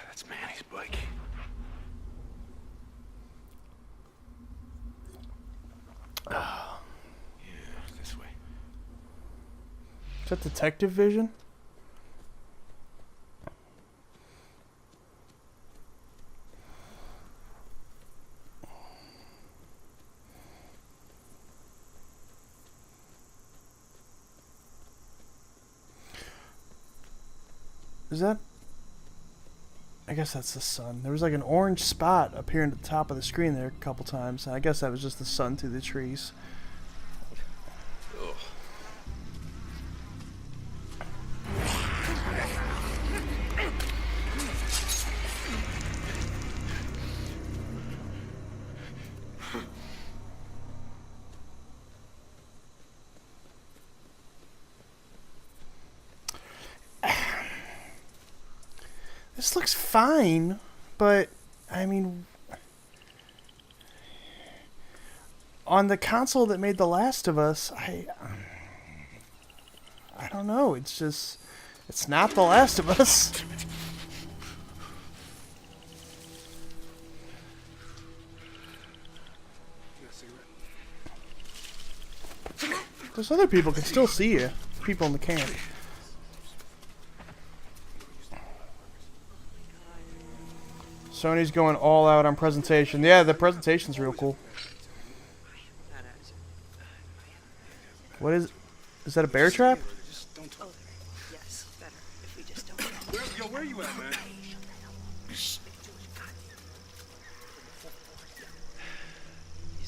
Speaker 16: That's Manny's bike. This way.
Speaker 5: Is that detective vision? Is that? I guess that's the sun. There was like an orange spot up here at the top of the screen there a couple times. I guess that was just the sun through the trees.
Speaker 16: Ugh.
Speaker 5: This looks fine, but I mean, on the console that made The Last of Us, I don't know. It's just, it's not The Last of Us. Those other people can still see you. People in the camp. Sony's going all out on presentation. Yeah, the presentation's real cool. What is that a bear trap?
Speaker 4: Yes, better if we just don't.
Speaker 2: Where you at, man?
Speaker 4: He's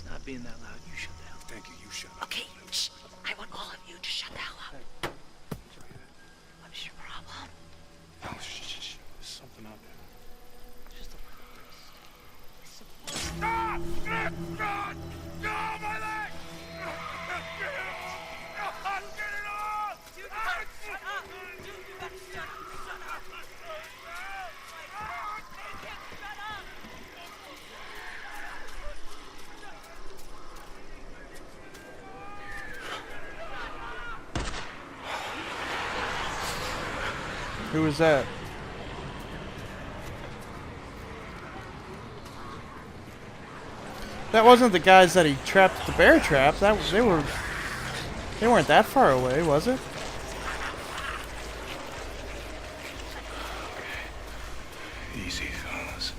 Speaker 4: not being that loud. You shut the hell
Speaker 2: Thank you. You shut up.
Speaker 4: Okay, shh. I want all of you to shut the hell up. What's your problem?
Speaker 2: Oh, shh. There's something out there.
Speaker 4: Just a
Speaker 2: Stop! God! No, my leg! Get it off!
Speaker 4: Dude, you better shut up! Dude, you better shut up! Shut up! Shut up!
Speaker 5: Who was that? That wasn't the guys that he trapped at the bear trap. That was, they weren't that far away, was it?
Speaker 2: Easy, fellas.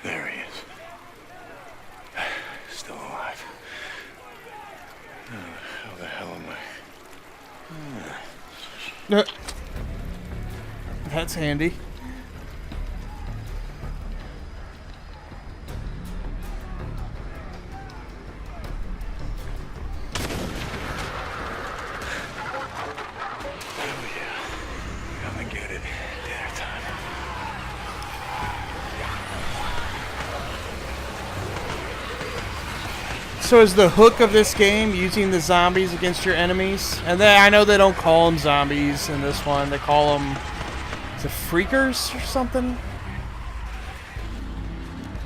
Speaker 2: There he is. Still alive. How the hell am I?
Speaker 5: That's handy.
Speaker 2: Come and get it. Dinner time.
Speaker 5: So is the hook of this game using the zombies against your enemies? And then I know they don't call them zombies in this one. They call them the freakers or something.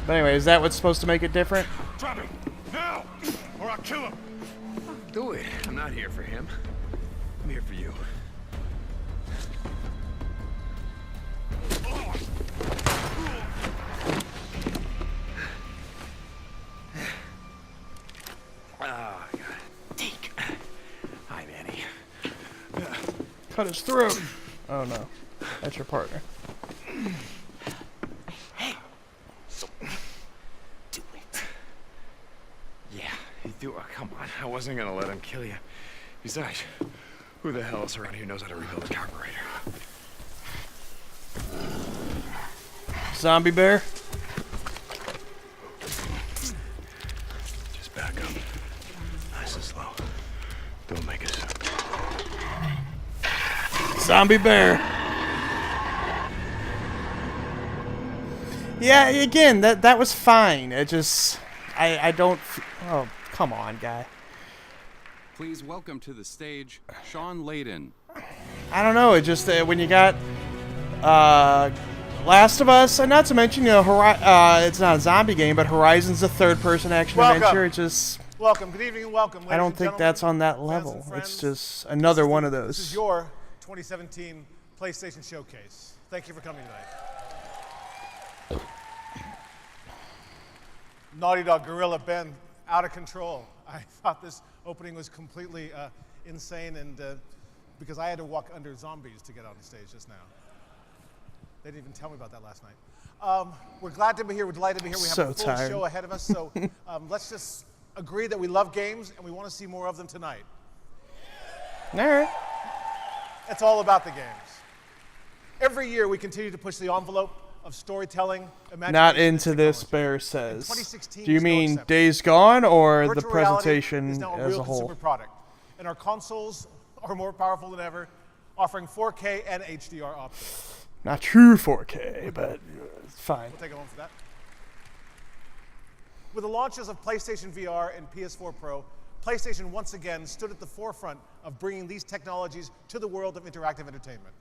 Speaker 5: But anyway, is that what's supposed to make it different?
Speaker 2: Drop him now, or I'll kill him.
Speaker 6: Do it. I'm not here for him. I'm here for you. Oh, God. Deke. Hi, Manny.
Speaker 5: Cut his throat. Oh no, that's your partner.
Speaker 6: Hey. So, do it. Yeah, he do. Come on. I wasn't gonna let him kill you. Besides, who the hell else around here knows how to rebuild a carburetor?
Speaker 5: Zombie bear.
Speaker 2: Just back up. Nice and slow. Don't make a sound.
Speaker 5: Zombie bear. Yeah, again, that was fine. It just, I don't. Oh, come on, guy.
Speaker 8: Please welcome to the stage, Sean Layden.
Speaker 5: I don't know. It just when you got Last of Us, and not to mention, you know, it's not a zombie game, but Horizon's a third-person action adventure. It just
Speaker 10: welcome, good evening, and welcome.
Speaker 5: I don't think that's on that level. It's just another one of those.
Speaker 10: This is your 2017 PlayStation Showcase. Thank you for coming tonight. Naughty Dog Gorilla Ben, out of control. I thought this opening was completely insane, and because I had to walk under zombies to get on the stage just now. They didn't even tell me about that last night. We're glad to be here. We're delighted to be here. We have a full show ahead of us, so let's just agree that we love games and we want to see more of them tonight.
Speaker 5: All right.
Speaker 10: It's all about the games. Every year we continue to push the envelope of storytelling.
Speaker 5: Not into this, Bear says.
Speaker 10: 2016
Speaker 5: Do you
Speaker 10: was no
Speaker 5: mean
Speaker 10: exception.
Speaker 5: Days Gone or
Speaker 10: Virtual
Speaker 5: the
Speaker 10: reality
Speaker 5: presentation
Speaker 10: is now a
Speaker 5: as
Speaker 10: real
Speaker 5: a whole?
Speaker 10: consumer product, and our consoles are more powerful than ever, offering 4K and HDR options.
Speaker 5: Not true 4K, but it's fine.
Speaker 10: We'll take a moment for that. With the launches of PlayStation VR and PS4 Pro, PlayStation once again stood at the forefront of bringing these technologies to the world of interactive entertainment.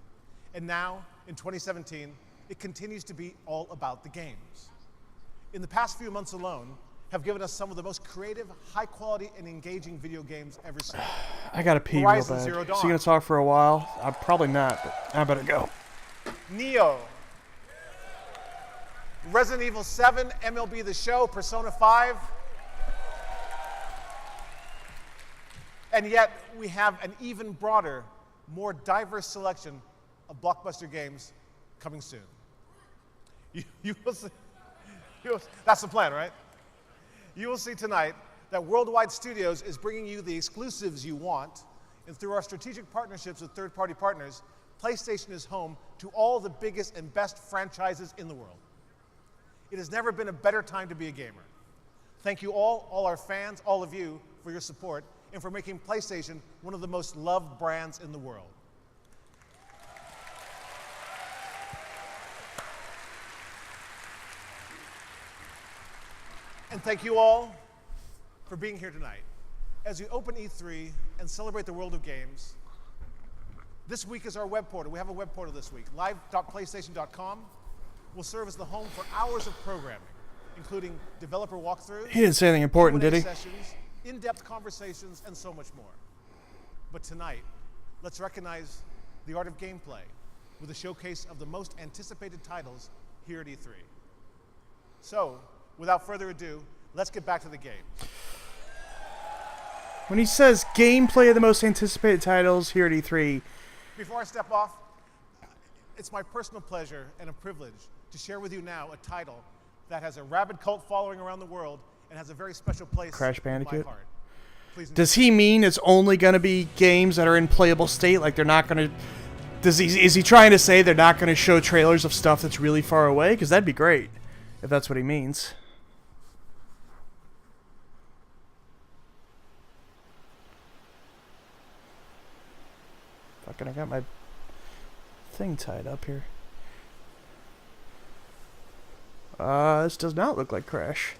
Speaker 10: And now, in 2017, it continues to be all about the games. In the past few months alone, have given us some of the most creative, high-quality, and engaging video games ever seen.
Speaker 5: I gotta pee
Speaker 10: Horizon
Speaker 5: real bad.
Speaker 10: Zero
Speaker 5: Is
Speaker 10: Dawn,
Speaker 5: he gonna talk for a while? Probably not, but I better go.
Speaker 10: Neo, Resident Evil 7, MLB The Show, Persona 5. And yet, we have an even broader, more diverse selection of blockbuster games coming soon. You will see, that's the plan, right? You will see tonight that Worldwide Studios is bringing you the exclusives you want, and through our strategic partnerships with third-party partners, PlayStation is home to all the biggest and best franchises in the world. It has never been a better time to be a gamer. Thank you all our fans, all of you, for your support and for making PlayStation one of the most loved brands in the world. And thank you all for being here tonight. As we open E3 and celebrate the world of games, this week is our web portal. We have a web portal this week. live.playstation.com will serve as the home for hours of programming, including developer walkthroughs,
Speaker 5: He didn't say anything important,
Speaker 10: Q&A
Speaker 5: did he?
Speaker 10: sessions, in-depth conversations, and so much more. But tonight, let's recognize the art of gameplay with a showcase of the most anticipated titles here at E3. So, without further ado, let's get back to the game.
Speaker 5: When he says gameplay of the most anticipated titles here at E3,
Speaker 10: Before I step off, it's my personal pleasure and a privilege to share with you now a title that has a rabid cult following around the world and has a very special place
Speaker 5: Crash
Speaker 10: in my
Speaker 5: Bandicoot.
Speaker 10: heart. Please
Speaker 5: Does he mean it's only going to be games that are in playable state? Like they're not going to... Is he trying to say they're not going to show trailers of stuff that's really far away? Because that'd be great, if that's what he means. Fucking, I got my thing tied up here. This does not look like Crash.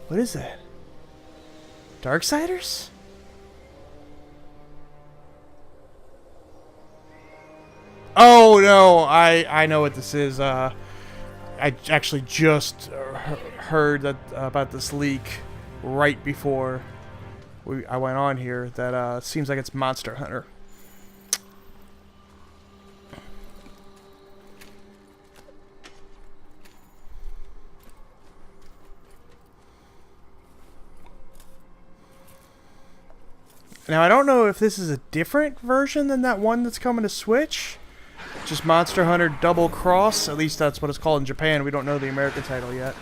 Speaker 5: What is that? Darksiders? Oh no, I know what this is. I actually just heard that about this leak right before I went on here. That seems like it's Monster Hunter. Now I don't know if this is a different version than that one that's coming to Switch. Just Monster Hunter Double Cross. At least that's what it's called in Japan. We don't know the American title yet.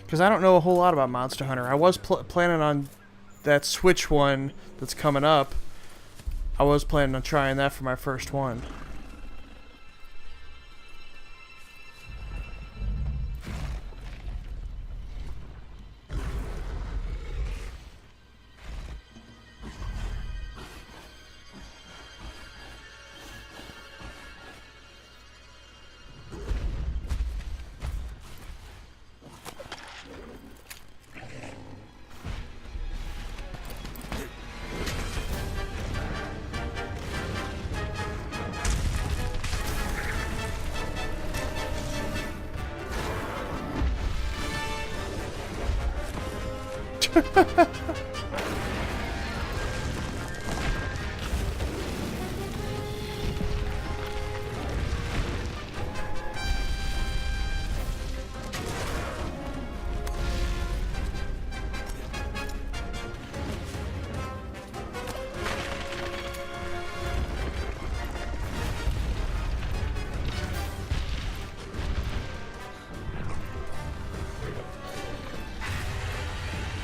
Speaker 5: Because I don't know a whole lot about Monster Hunter. I was planning on that Switch one that's coming up. I was planning on trying that for my first one.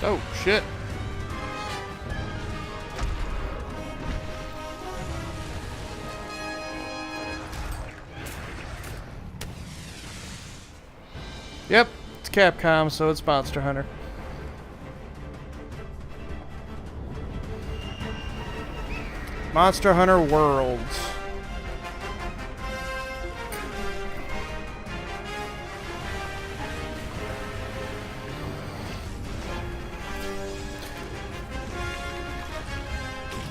Speaker 5: Oh, shit. Yep, it's Capcom, so it's Monster Hunter. Monster Hunter Worlds.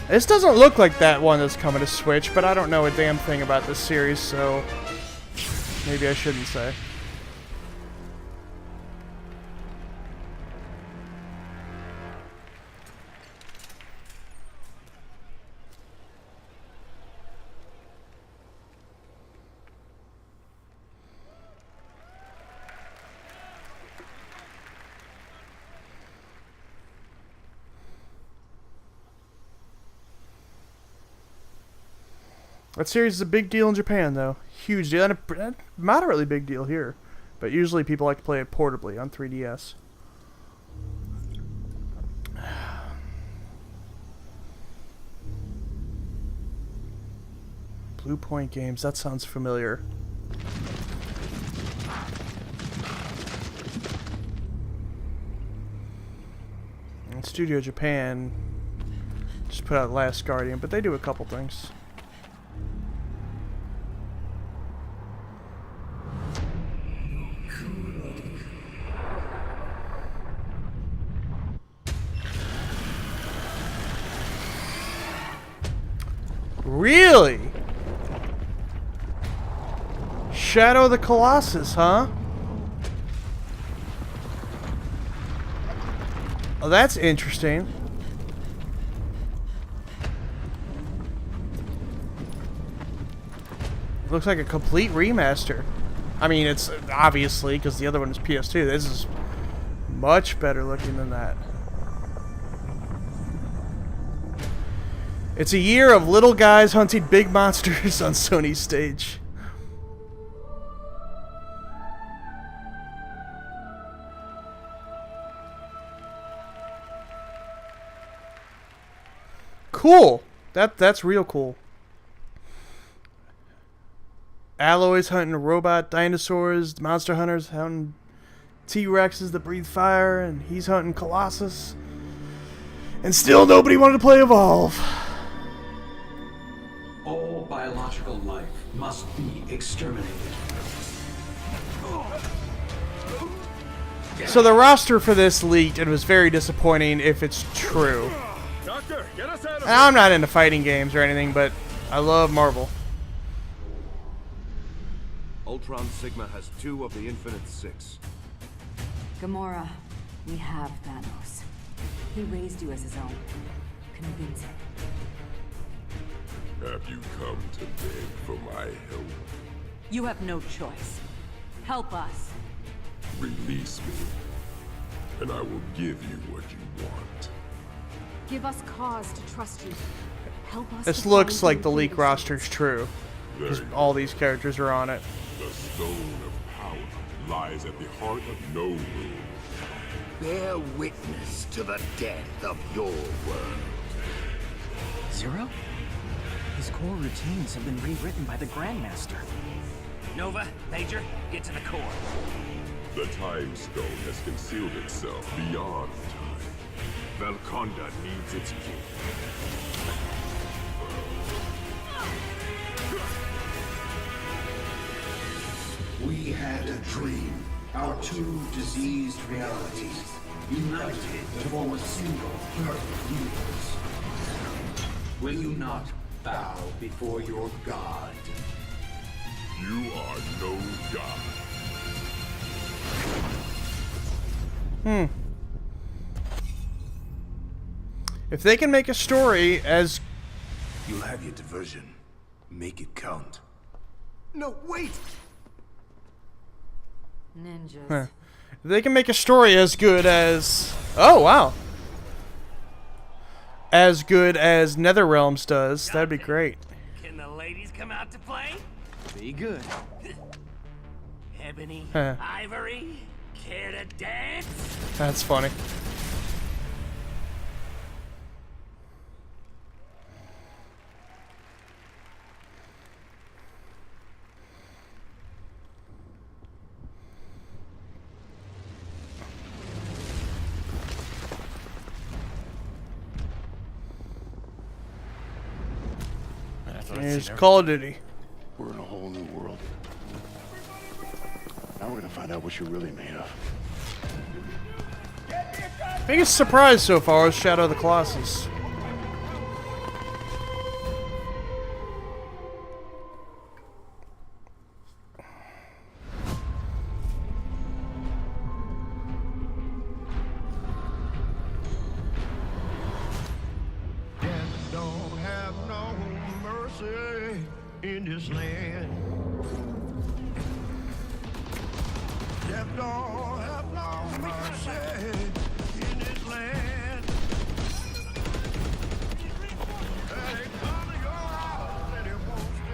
Speaker 5: This doesn't look like that one that's coming to Switch, but I don't know a damn thing about this series, so maybe I shouldn't say. That series is a big deal in Japan, though. Huge deal. And a moderately big deal here. But usually people like to play it portably on 3DS. Blue Point Games. That sounds familiar. And Studio Japan just put out Last Guardian, but they do a couple things. Really? Shadow of the Colossus, huh? Oh, that's interesting. Looks like a complete remaster. I mean, it's obviously because the other one is PS2. This is much better looking than that. It's a year of little guys hunting big monsters on Sony's stage. Cool. That's real cool. Alloy's hunting robot dinosaurs, Monster Hunter's hunting T-Rexes that breathe fire, and he's hunting Colossus. And still nobody wanted to play Evolve.
Speaker 9: All biological life must be exterminated.
Speaker 5: So the roster for this leaked and was very disappointing if it's true.
Speaker 6: Doctor, get us out of
Speaker 5: I'm not into fighting games or anything, but I love Marvel.
Speaker 15: Ultron Sigma has 2 of the Infinite 6.
Speaker 12: Gamora, we have Thanos. He raised you as his own. Convince him.
Speaker 13: Have you come to beg for my help?
Speaker 12: You have no choice. Help us.
Speaker 13: Release me, and I will give you what you want.
Speaker 12: Give us cause to trust you. Help us.
Speaker 5: This looks like the leak roster's true. Because all these characters are on it.
Speaker 13: The stone of power lies at the heart of no room.
Speaker 16: Bear witness to the death of your world.
Speaker 24: Zero? His core routines have been rewritten by the Grandmaster.
Speaker 20: Nova, Major, get to the core.
Speaker 13: The Time Stone has concealed itself beyond time. Valkonda needs its king.
Speaker 9: We had a dream. Our 2 diseased realities united to form a single perfect universe. Will you not bow before your god?
Speaker 13: You are no god.
Speaker 5: If they can make a story as...
Speaker 16: You'll have your diversion. Make it count.
Speaker 9: No, wait!
Speaker 12: Ninjas.
Speaker 5: If they can make a story as good as... Oh, wow. As good as NetherRealms does, that'd be great.
Speaker 20: Can the ladies come out to play?
Speaker 24: Be good.
Speaker 20: Ebony,
Speaker 5: Huh.
Speaker 20: Ivory, care to dance?
Speaker 5: That's funny. Here's Call of Duty.
Speaker 16: We're in a whole new world. Now we're gonna find out what you're really made of.
Speaker 5: Biggest surprise so far is Shadow of the Colossus.
Speaker 17: Don't have no mercy in this land. Death don't have no mercy in this land. And they come to your house and it won't stay.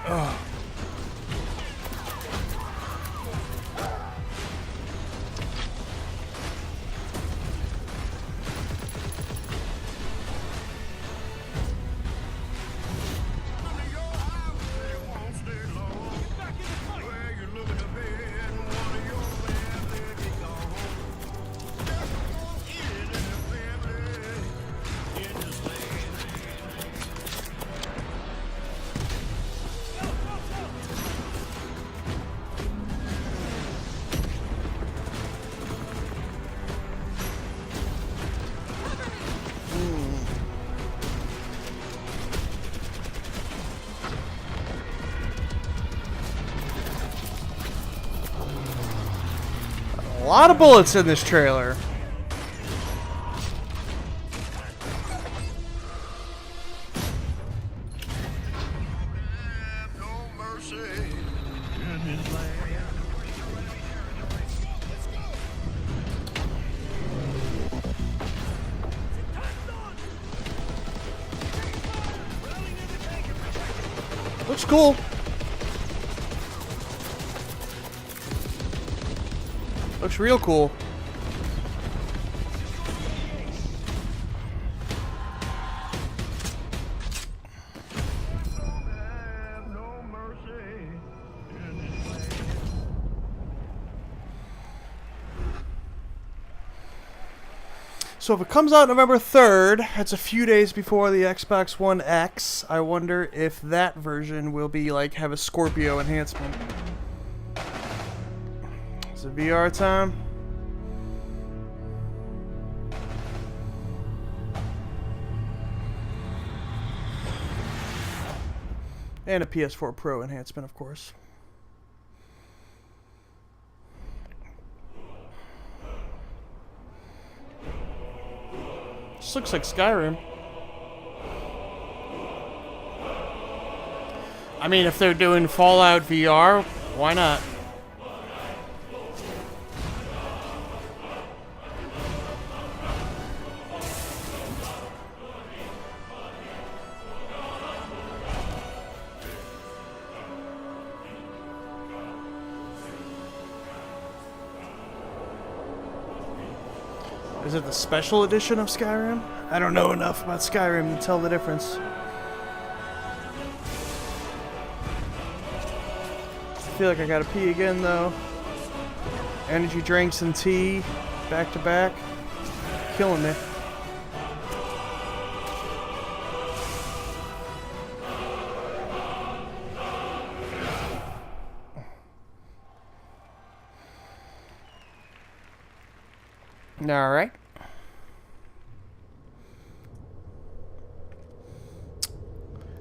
Speaker 5: Oh. A lot of bullets in this trailer. Looks cool. Looks real cool. So if it comes out November 3rd, that's a few days before the Xbox One X. I wonder if that version will be like have a Scorpio enhancement. Is it VR time? And a PS4 Pro enhancement, of course. This looks like Skyrim. I mean, if they're doing Fallout VR, why not? Is it the special edition of Skyrim? I don't know enough about Skyrim to tell the difference. I feel like I gotta pee again though. Energy drinks and tea, back to back. Killing me. Alright.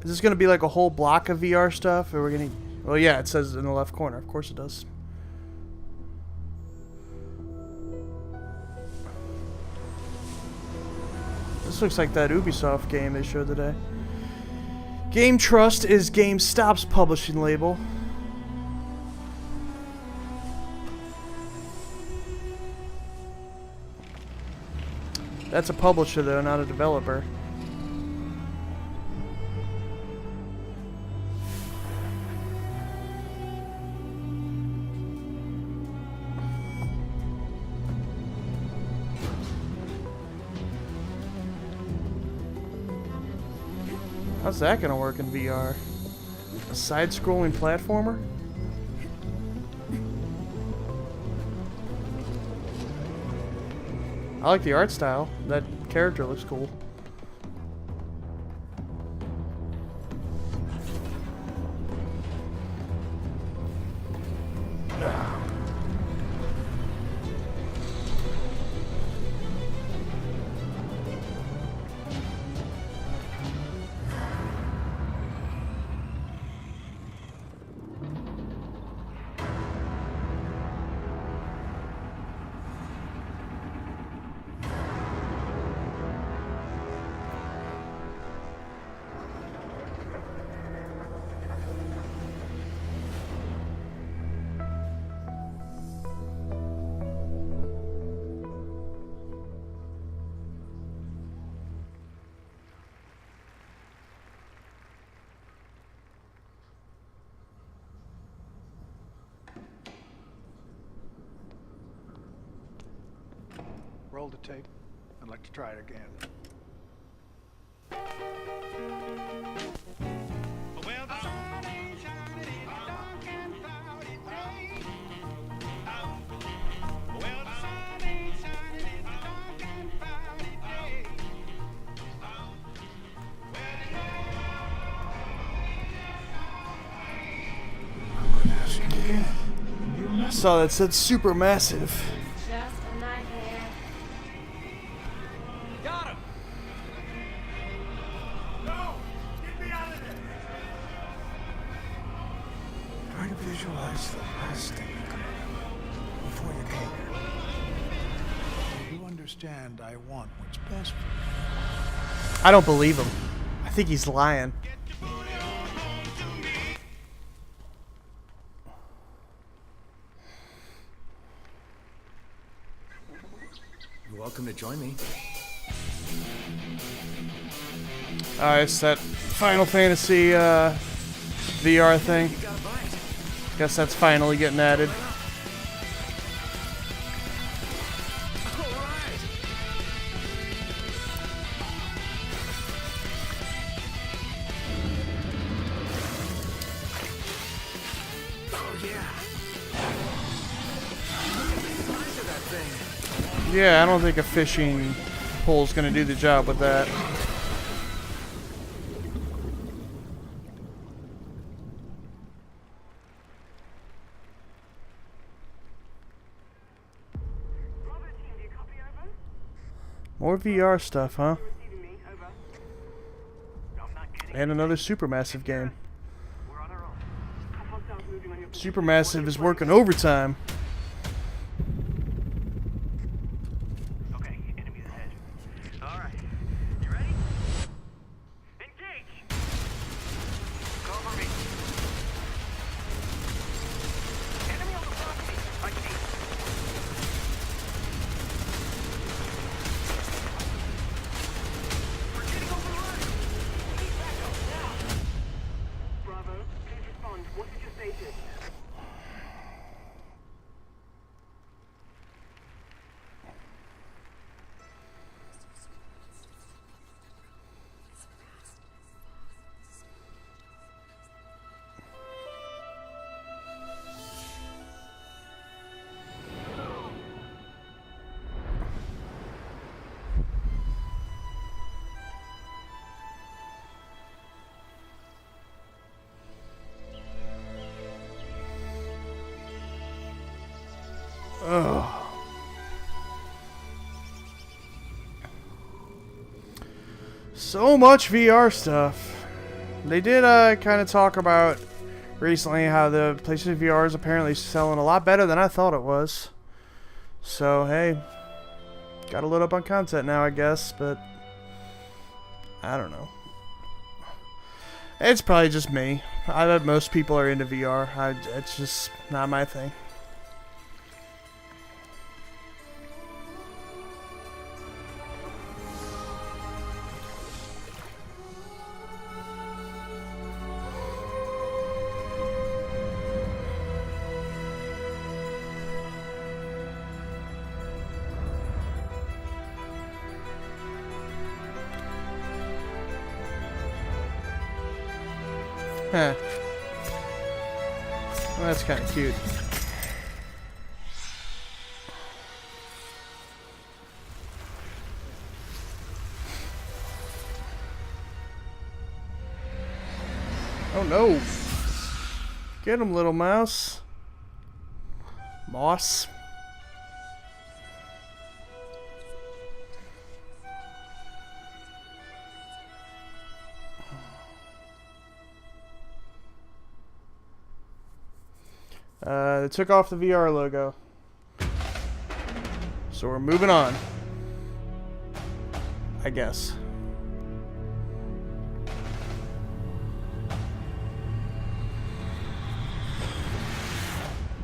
Speaker 5: Is this going to be like a whole block of VR stuff? Or we're going to... Well, yeah, it says in the left corner. Of course it does. This looks like that Ubisoft game they showed today. Game Trust is GameStop's publishing label. That's a publisher, though, not a developer. How's that gonna work in VR? A side-scrolling platformer? I like the art style. That character looks cool.
Speaker 23: Roll the tape. I'd like to try it again.
Speaker 5: I saw that said super massive.
Speaker 3: Just a nightmare.
Speaker 17: Got him! No! Get me out of there!
Speaker 23: Try to visualize the last thing you could do before you came here. You understand I want what's best for you.
Speaker 5: I don't believe him. I think he's lying.
Speaker 24: You're welcome to join me.
Speaker 5: It's that Final Fantasy VR thing. Guess that's finally getting added. Yeah, I don't think a fishing pole's gonna do the job with that. More VR stuff, huh? And another Supermassive game. Supermassive is working overtime. Ugh. So much VR stuff. They did kind of talk about recently how the PlayStation VR is apparently selling a lot better than I thought it was. So hey, got to load up on content now, I guess, but I don't know. It's probably just me. I bet most people are into VR. It's just not my thing. Huh. Well, that's kind of cute. Oh no! Get him, little mouse. Moss. They took off the VR logo. So we're moving on. I guess.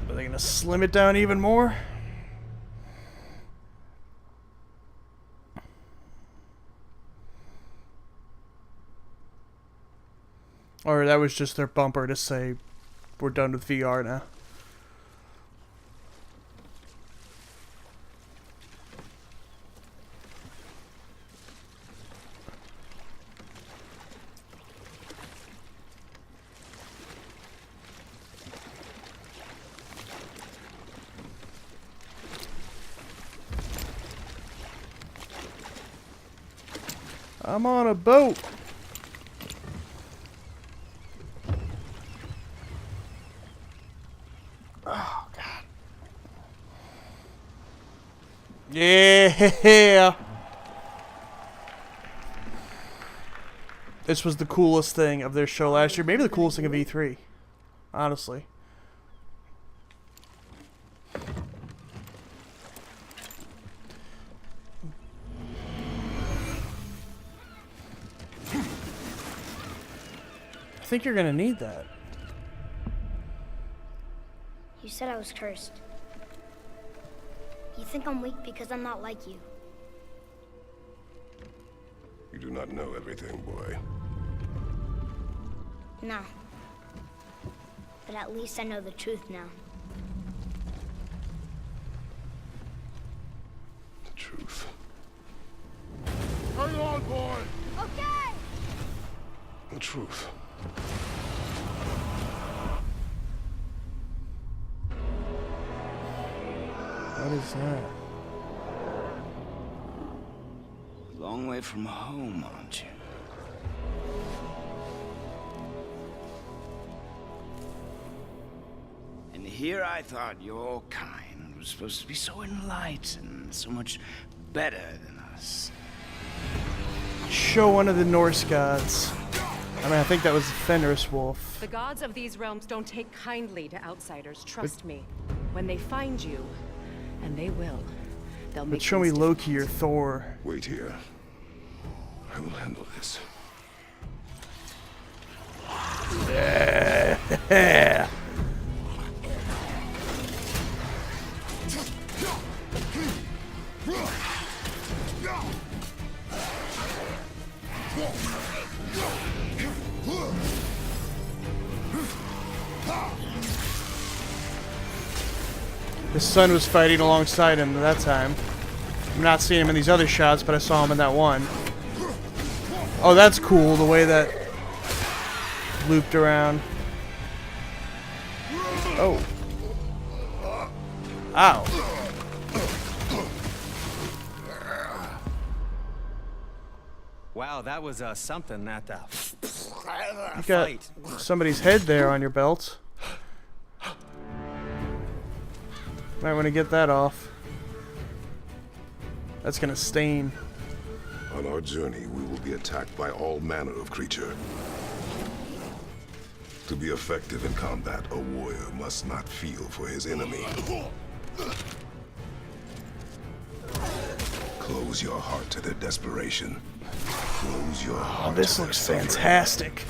Speaker 5: Are they gonna slim it down even more? Or that was just their bumper to say we're done with VR now. I'm on a boat. Oh, God. Yeah. This was the coolest thing of their show last year. Maybe the coolest thing of E3. Honestly. I think you're gonna need that.
Speaker 7: You said I was cursed. You think I'm weak because I'm not like you.
Speaker 13: You do not know everything, boy.
Speaker 7: No. But at least I know the truth now.
Speaker 13: The truth.
Speaker 16: Hang on, boy!
Speaker 7: Okay!
Speaker 13: The truth.
Speaker 5: What is that?
Speaker 24: Long way from home, aren't you? And here I thought your kind was supposed to be so enlightened, so much better than us.
Speaker 5: Show one of the Norse gods. I mean, I think that was Fenris Wolf.
Speaker 11: The gods of these realms don't take kindly to outsiders, trust me. When they find you, and they will, they'll make
Speaker 5: But show me Loki or Thor.
Speaker 13: Wait here. I will handle this.
Speaker 5: Yeah. His son was fighting alongside him at that time. I'm not seeing him in these other shots, but I saw him in that one. Oh, that's cool, the way that looped around. Oh. Ow.
Speaker 14: Wow, that was something, that
Speaker 5: You got somebody's head there on your belt. Might want to get that off. That's gonna stain.
Speaker 13: On our journey, we will be attacked by all manner of creature. To be effective in combat, a warrior must not feel for his enemy. Close your heart to their desperation. Close your heart.
Speaker 5: Oh, this looks fantastic.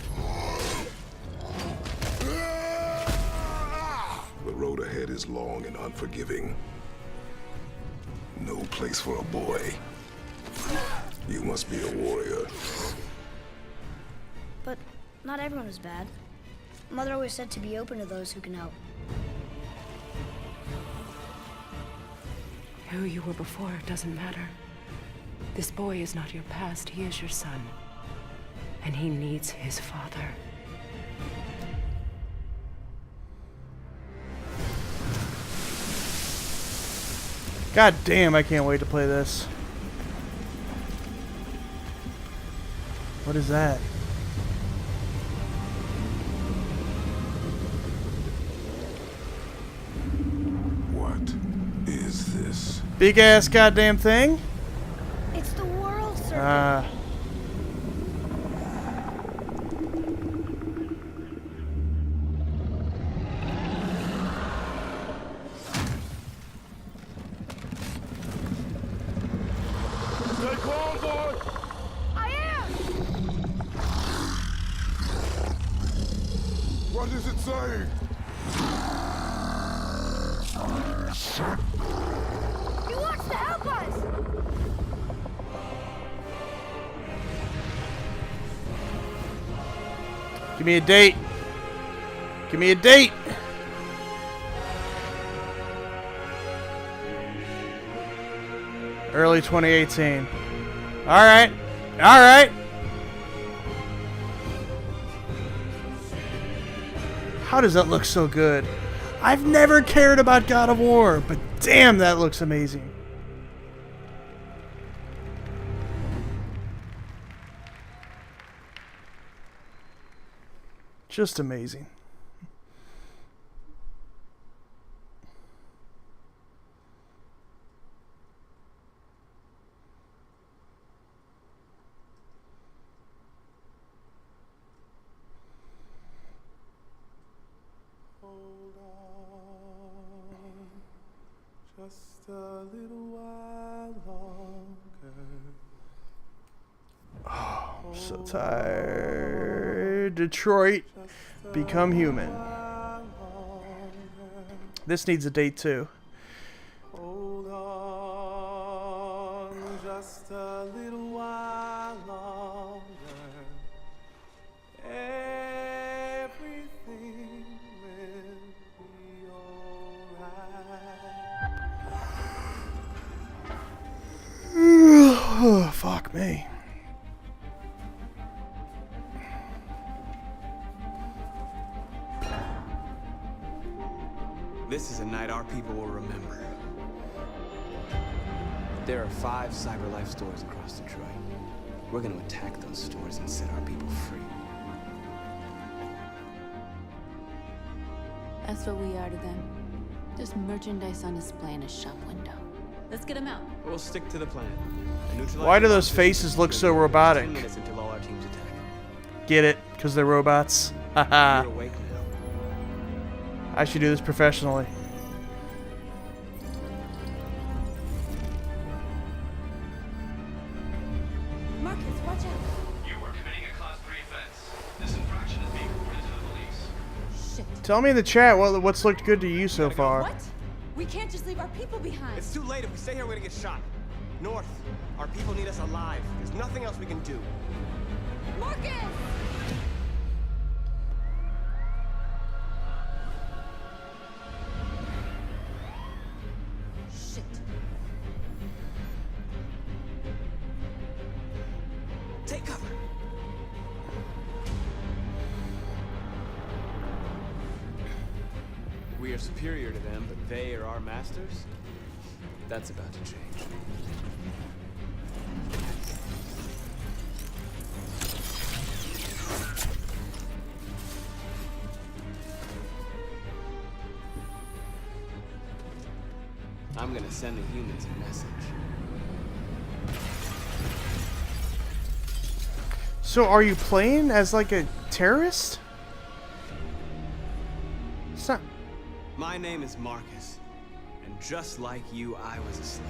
Speaker 13: The road ahead is long and unforgiving. No place for a boy. You must be a warrior.
Speaker 7: But not everyone is bad. Mother always said to be open to those who can help.
Speaker 21: Who you were before doesn't matter. This boy is not your past, he is your son. And he needs his father.
Speaker 5: God damn, I can't wait to play this. What is that?
Speaker 13: What is this?
Speaker 5: Big ass goddamn thing?
Speaker 7: It's the world serpent.
Speaker 16: Stay calm, boy!
Speaker 7: I am!
Speaker 16: What is it saying?
Speaker 7: He wants to help us!
Speaker 5: Give me a date. Give me a date. Early 2018. Alright. Alright. How does that look so good? I've never cared about God of War, but damn, that looks amazing. Just amazing.
Speaker 23: Just a little while longer.
Speaker 5: Oh, I'm so tired. Detroit, Become Human. This needs a date too.
Speaker 23: Hold on, just a little while longer. Everything will be alright.
Speaker 5: Oh, fuck me.
Speaker 14: This is a night our people will remember. There are 5 CyberLife stores across Detroit. We're gonna attack those stores and set our people free.
Speaker 1: That's what we are to them. Just merchandise on display in a shop window. Let's get them out.
Speaker 14: We'll stick to the plan.
Speaker 5: Why do those faces look so robotic?
Speaker 14: 10 minutes until all our teams attack.
Speaker 5: Get it? Because they're robots. Haha.
Speaker 14: You're awake now.
Speaker 5: I should do this professionally.
Speaker 1: Marcus, watch out.
Speaker 18: You are committing a class 3 offense. This infraction is being reported to the police.
Speaker 1: Shit.
Speaker 5: Tell me in the chat what's looked good to you so far.
Speaker 1: What? We can't just leave our people behind.
Speaker 14: It's too late. If we stay here, we're gonna get shot. North, our people need us alive. There's nothing else we can do.
Speaker 1: Marcus! Shit.
Speaker 14: Take cover. We are superior to them, but they are our masters? That's about to change. I'm gonna send the humans a message.
Speaker 5: So are you playing as like a terrorist? It's not.
Speaker 14: My name is Marcus, and just like you, I was a slave.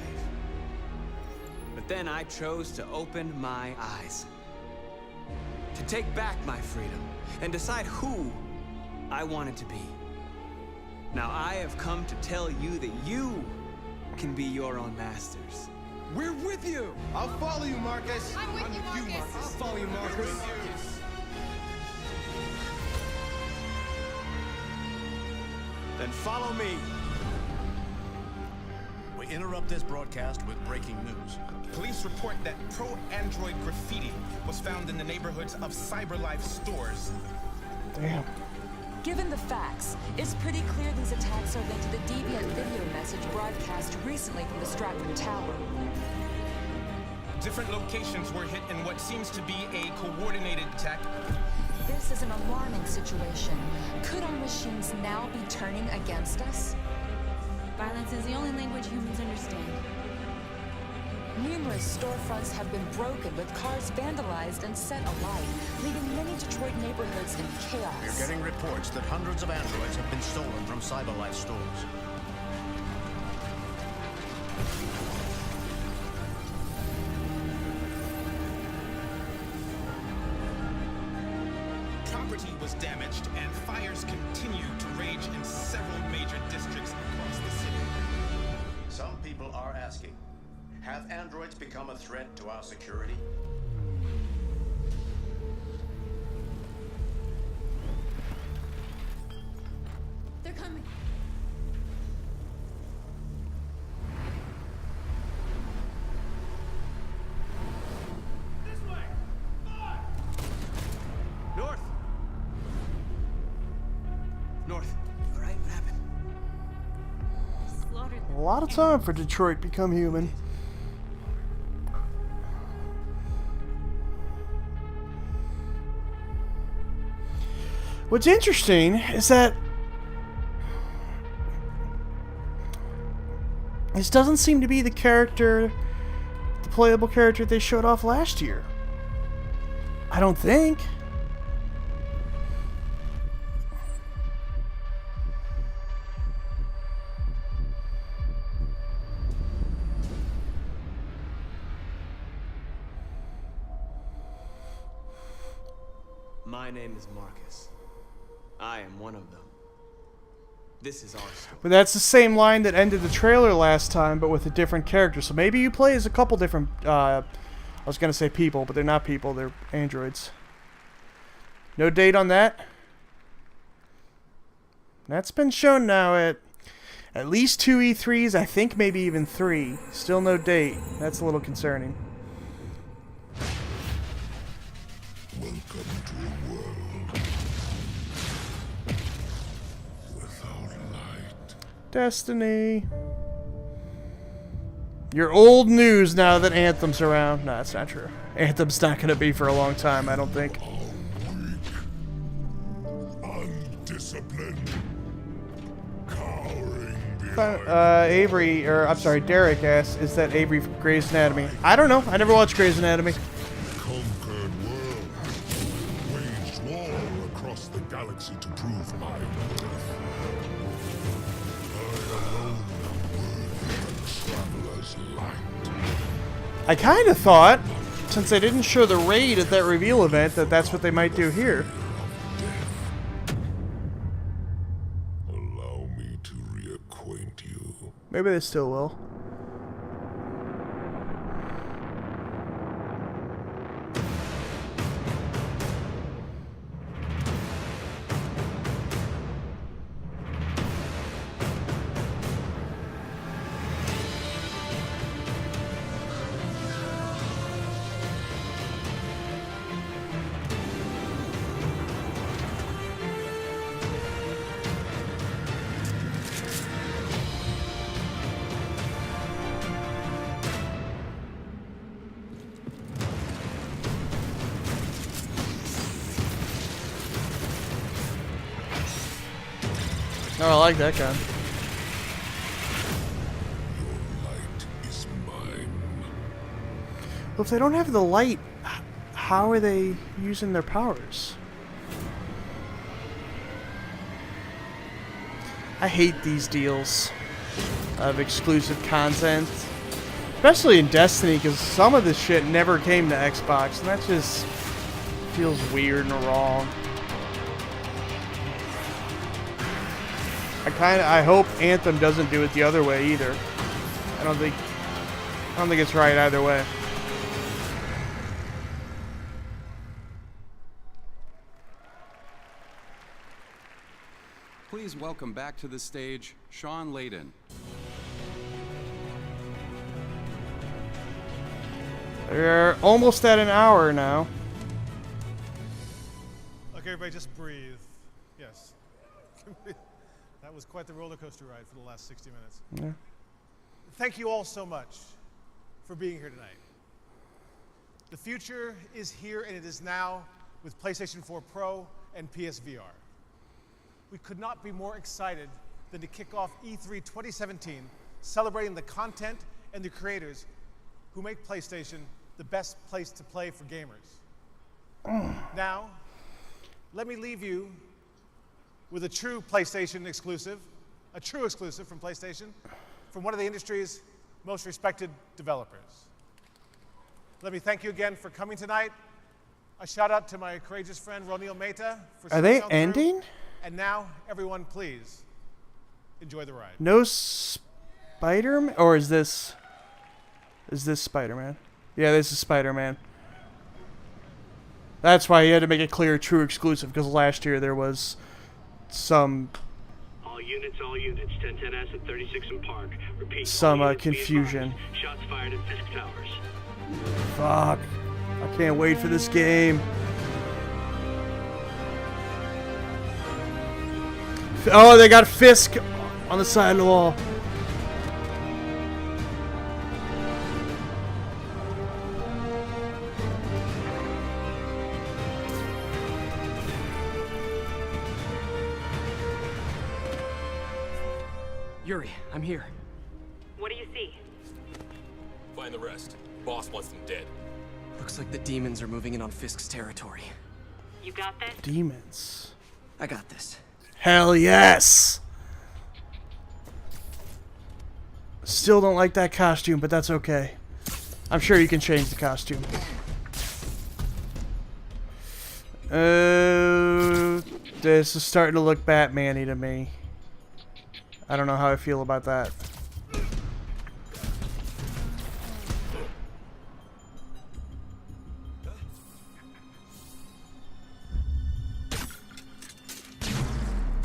Speaker 14: But then I chose to open my eyes, to take back my freedom, and decide who I wanted to be. Now I have come to tell you that you can be your own masters.
Speaker 19: We're with you! I'll follow you, Marcus!
Speaker 1: I'm with you, Marcus!
Speaker 19: I'll follow you, Marcus!
Speaker 14: Then follow me.
Speaker 22: We interrupt this broadcast with breaking news.
Speaker 18: Police report that pro-android graffiti was found in the neighborhoods of CyberLife stores.
Speaker 5: Damn.
Speaker 25: Given the facts, it's pretty clear these attacks are linked to the deviant video message broadcast recently from the Stratton Tower.
Speaker 18: Different locations were hit in what seems to be a coordinated attack.
Speaker 25: This is an alarming situation. Could our machines now be turning against us?
Speaker 1: Violence is the only language humans understand.
Speaker 25: Numerous storefronts have been broken, with cars vandalized and set alight, leaving many Detroit neighborhoods in chaos.
Speaker 22: We're getting reports that hundreds of androids have been stolen from CyberLife stores.
Speaker 18: Property was damaged, and fires continue to rage in several major districts across the city.
Speaker 22: Some people are asking, have androids become a threat to our security?
Speaker 1: They're coming.
Speaker 14: North! North. All right, what happened?
Speaker 1: Slaughtered
Speaker 5: A lot of time for Detroit Become Human. What's interesting is that this doesn't seem to be the playable character they showed off last year. I don't think.
Speaker 14: My name is Marcus. I am one of them. This is our story.
Speaker 5: But that's the same line that ended the trailer last time, but with a different character. So maybe you play as a couple different, I was going to say people, but they're not people, they're androids. No date on that? That's been shown now at least 2 E3s, I think maybe even 3. Still no date. That's a little concerning.
Speaker 13: Welcome to a world without light.
Speaker 5: Destiny. You're old news now that Anthem's around. No, that's not true. Anthem's not going to be for a long time, I don't think.
Speaker 13: Undisciplined. Cowering
Speaker 5: Avery, or I'm sorry, Derek asks, is that Avery from Grey's Anatomy? I don't know. I never watched Grey's Anatomy.
Speaker 13: Conquered world. Waged war across the galaxy to prove my worth. I alone am worthy of traveler's light.
Speaker 5: I kind of thought, since they didn't show the raid at that reveal event, that that's what they might do here.
Speaker 13: Allow me to reacquaint you.
Speaker 5: Maybe they still will. Oh, I like that gun.
Speaker 13: Is mine.
Speaker 5: Well, if they don't have the light, how are they using their powers? I hate these deals of exclusive content. Especially in Destiny, because some of this shit never came to Xbox, and that just feels weird and wrong. I hope Anthem doesn't do it the other way either. I don't think it's right either way.
Speaker 2: Please welcome back to the stage, Sean Layden.
Speaker 5: We're almost at an hour now.
Speaker 4: Okay, everybody, just breathe. Yes. That was quite the roller coaster ride for the last 60 minutes.
Speaker 5: Yeah.
Speaker 4: Thank you all so much for being here tonight. The future is here, and it is now with PlayStation 4 Pro and PSVR. We could not be more excited than to kick off E3 2017, celebrating the content and the creators who make PlayStation the best place to play for gamers. Now, let me leave you with a true PlayStation exclusive, a true exclusive from PlayStation, from one of the industry's most respected developers. Let me thank you again for coming tonight. A shout out to my courageous friend Ronil Mehta for
Speaker 5: Are they
Speaker 4: sitting on
Speaker 5: ending?
Speaker 4: through. And now, everyone, please enjoy the ride.
Speaker 5: No Spider-Man, or is this Spider-Man? Yeah, this is Spider-Man. That's why he had to make it clear true exclusive, because last year there was some
Speaker 6: all units, 1010S at 36 and Park. Repeat.
Speaker 5: Some confusion.
Speaker 6: Shots fired at Fisk Towers.
Speaker 5: Fuck. I can't wait for this game. Oh, they got Fisk on the side of the wall.
Speaker 8: Yuri, I'm here.
Speaker 25: What do you see?
Speaker 9: Find the rest. Boss wants them dead.
Speaker 8: Looks like the demons are moving in on Fisk's territory.
Speaker 25: You got this?
Speaker 5: Demons.
Speaker 8: I got this.
Speaker 5: Hell yes! Still don't like that costume, but that's okay. I'm sure you can change the costume. This is starting to look Batman-y to me. I don't know how I feel about that.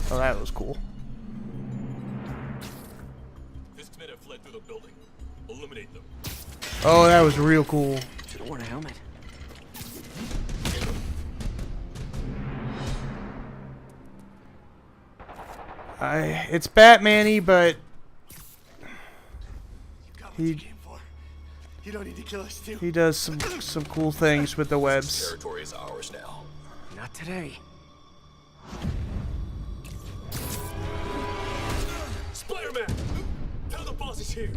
Speaker 5: Oh, that was cool.
Speaker 9: Fisk's men have fled through the building. Eliminate them.
Speaker 5: Oh, that was real cool.
Speaker 8: Should have worn a helmet.
Speaker 5: It's Batman-y, but
Speaker 23: You don't need to kill us too.
Speaker 5: he does some cool things with the webs.
Speaker 9: Territory is ours now.
Speaker 8: Not today.
Speaker 9: Spider-Man! Tell the boss is here.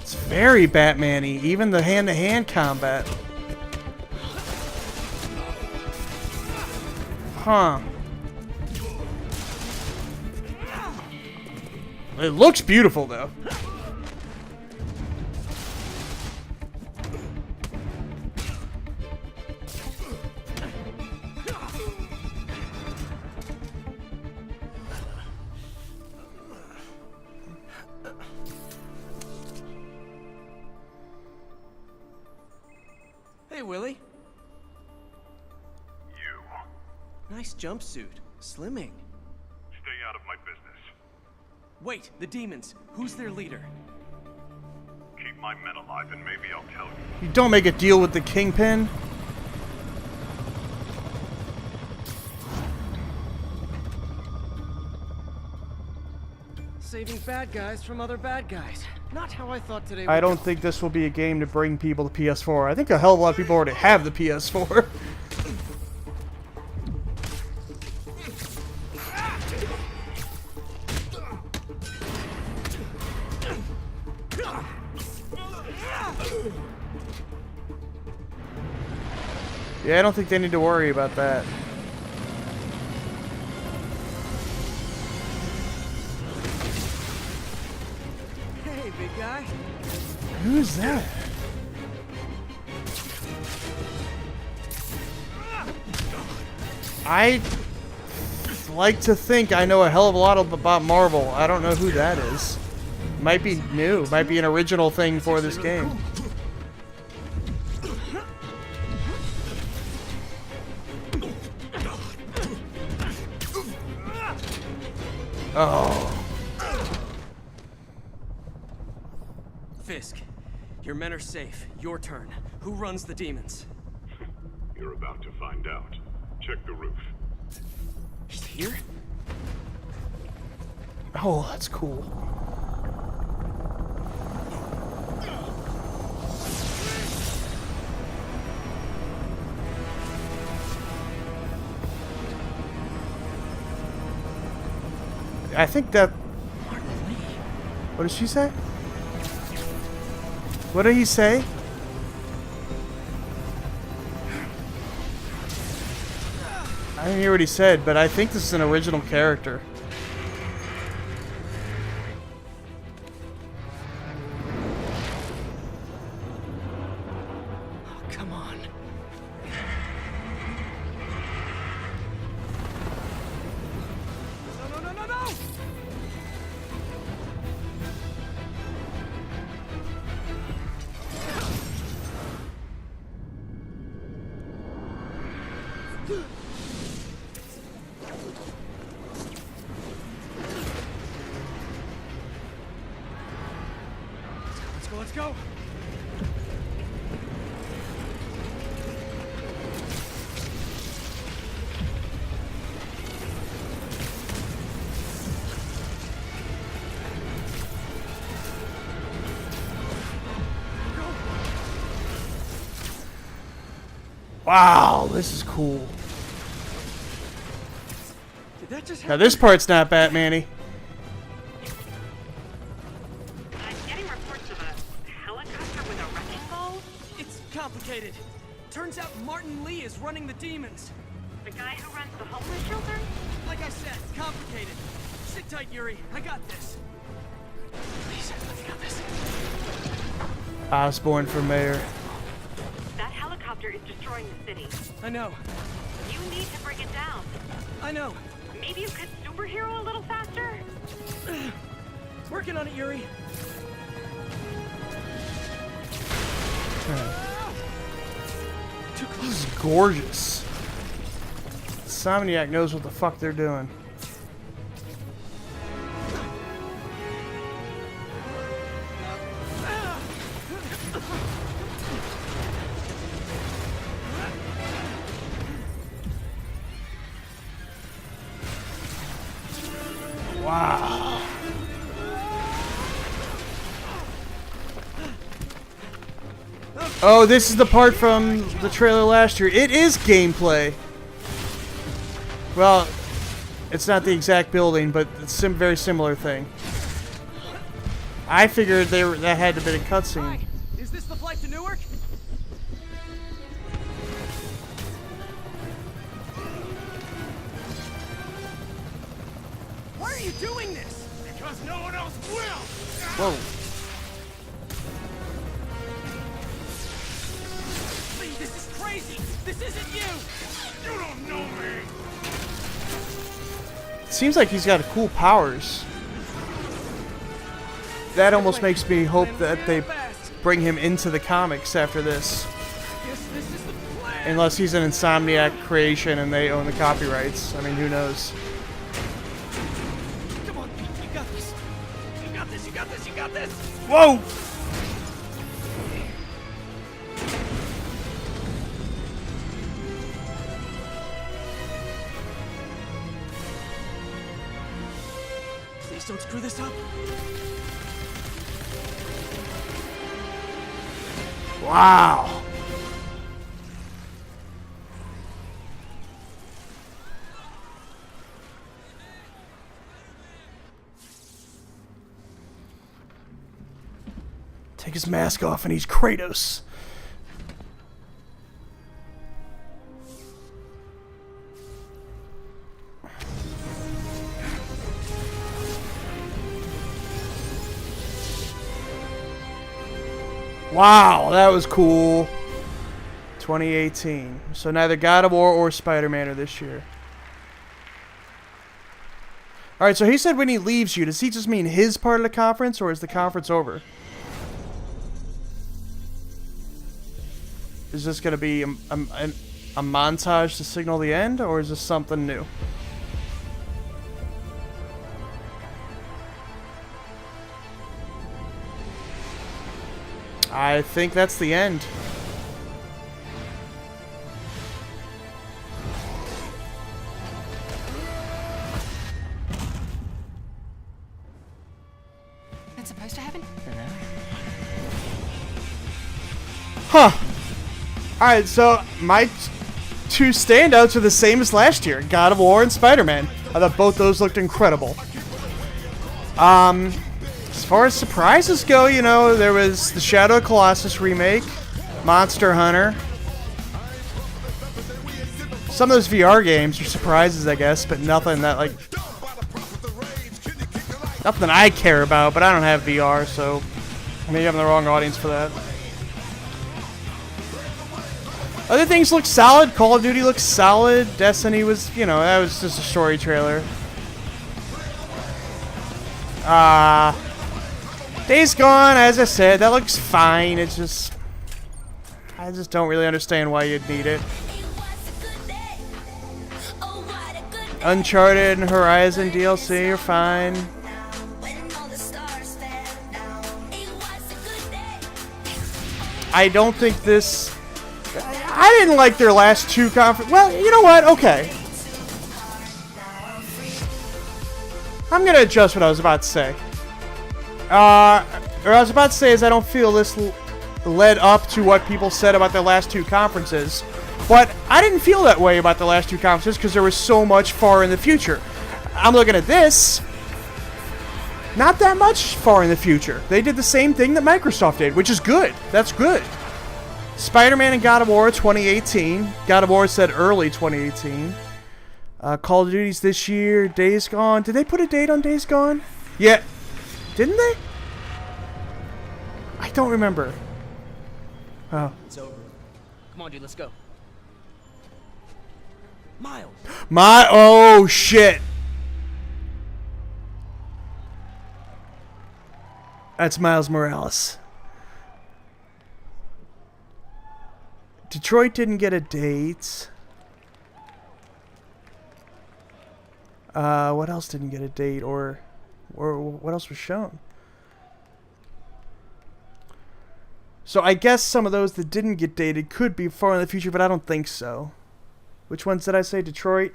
Speaker 5: It's very Batman-y, even the hand-to-hand combat. Huh. It looks beautiful, though.
Speaker 8: Hey, Willie. Nice jumpsuit. Slimming.
Speaker 10: Stay out of my business.
Speaker 8: Wait, the demons. Who's their leader?
Speaker 10: Keep my men alive and maybe I'll tell you.
Speaker 5: You don't make a deal with the Kingpin.
Speaker 8: Saving bad guys from other bad guys. Not how I thought today would
Speaker 5: I don't
Speaker 8: go.
Speaker 5: think this will be a game to bring people to PS4. I think a hell of a lot of people already have the PS4. Yeah, I don't think they need to worry about that.
Speaker 8: Hey, big guy.
Speaker 5: Who's that? I like to think I know a hell of a lot about Marvel. I don't know who that is. Might be new. Might be an original thing for this game. Oh.
Speaker 8: Fisk, your men are safe. Your turn. Who runs the demons?
Speaker 10: You're about to find out. Check the roof.
Speaker 8: He's here?
Speaker 5: Oh, that's cool. I think that... What did she say? What did he say? I didn't hear what he said, but I think this is an original character.
Speaker 8: Oh, come on. No! Let's go.
Speaker 5: Wow, this is cool. Now this part's not Batman-y.
Speaker 25: I'm getting reports of a helicopter with a wrecking ball.
Speaker 8: It's complicated. Turns out Martin Lee is running the demons.
Speaker 25: The guy who runs the homeless shelter?
Speaker 8: Like I said, complicated. Sit tight, Yuri. I got this. Please, I got this.
Speaker 5: Osborn for mayor.
Speaker 25: That helicopter is destroying the city.
Speaker 8: I know.
Speaker 25: You need to bring it down.
Speaker 8: I know.
Speaker 25: Maybe you could superhero a little faster?
Speaker 8: Working on it, Yuri.
Speaker 5: This is gorgeous. Insomniac knows what the fuck they're doing. Wow. Oh, this is the part from the trailer last year. It is gameplay. Well, it's not the exact building, but it's a very similar thing. I figured that had to be a cutscene.
Speaker 8: Hi. Is this the flight to Newark? Why are you doing this?
Speaker 18: Because no one else will!
Speaker 5: Whoa.
Speaker 8: Lee, this is crazy! This isn't you!
Speaker 18: You don't know me!
Speaker 5: It seems like he's got cool powers. That almost makes me hope that they bring him into the comics after this. Unless he's an Insomniac creation and they own the copyrights. I mean, who knows?
Speaker 8: Come on, you got this! You got this, you got this, you got this!
Speaker 5: Whoa!
Speaker 8: Please don't screw this up.
Speaker 5: Wow. Take his mask off and he's Kratos. Wow, that was cool. 2018. So neither God of War or Spider-Man are this year. Alright, so he said when he leaves you, does he just mean his part of the conference, or is the conference over? Is this going to be a montage to signal the end, or is this something new? I think that's the end.
Speaker 25: That's supposed to happen?
Speaker 5: Huh. Alright, so my two standouts are the same as last year. God of War and Spider-Man. I thought both those looked incredible. As far as surprises go, you know, there was the Shadow of Colossus remake, Monster Hunter. Some of those VR games are surprises, I guess, but nothing that, like, nothing I care about, but I don't have VR, so maybe I'm the wrong audience for that. Other things look solid. Call of Duty looks solid. Destiny was, you know, that was just a story trailer. Days Gone, as I said, that looks fine. It's just, I just don't really understand why you'd need it. Uncharted and Horizon DLC are fine. I don't think this... I didn't like their last two conference... Well, you know what? Okay. I'm going to adjust what I was about to say. Or I was about to say is I don't feel this led up to what people said about the last two conferences. But I didn't feel that way about the last two conferences because there was so much far in the future. I'm looking at this. Not that much far in the future. They did the same thing that Microsoft did, which is good. That's good. Spider-Man and God of War 2018. God of War said early 2018. Call of Duty's this year. Days Gone. Did they put a date on Days Gone? Yeah. Didn't they? I don't remember. Oh.
Speaker 8: It's over. Come on, dude, let's go. Miles.
Speaker 5: Oh, shit. That's Miles Morales. Detroit didn't get a date. What else didn't get a date, or what else was shown? So I guess some of those that didn't get dated could be far in the future, but I don't think so. Which ones did I say? Detroit?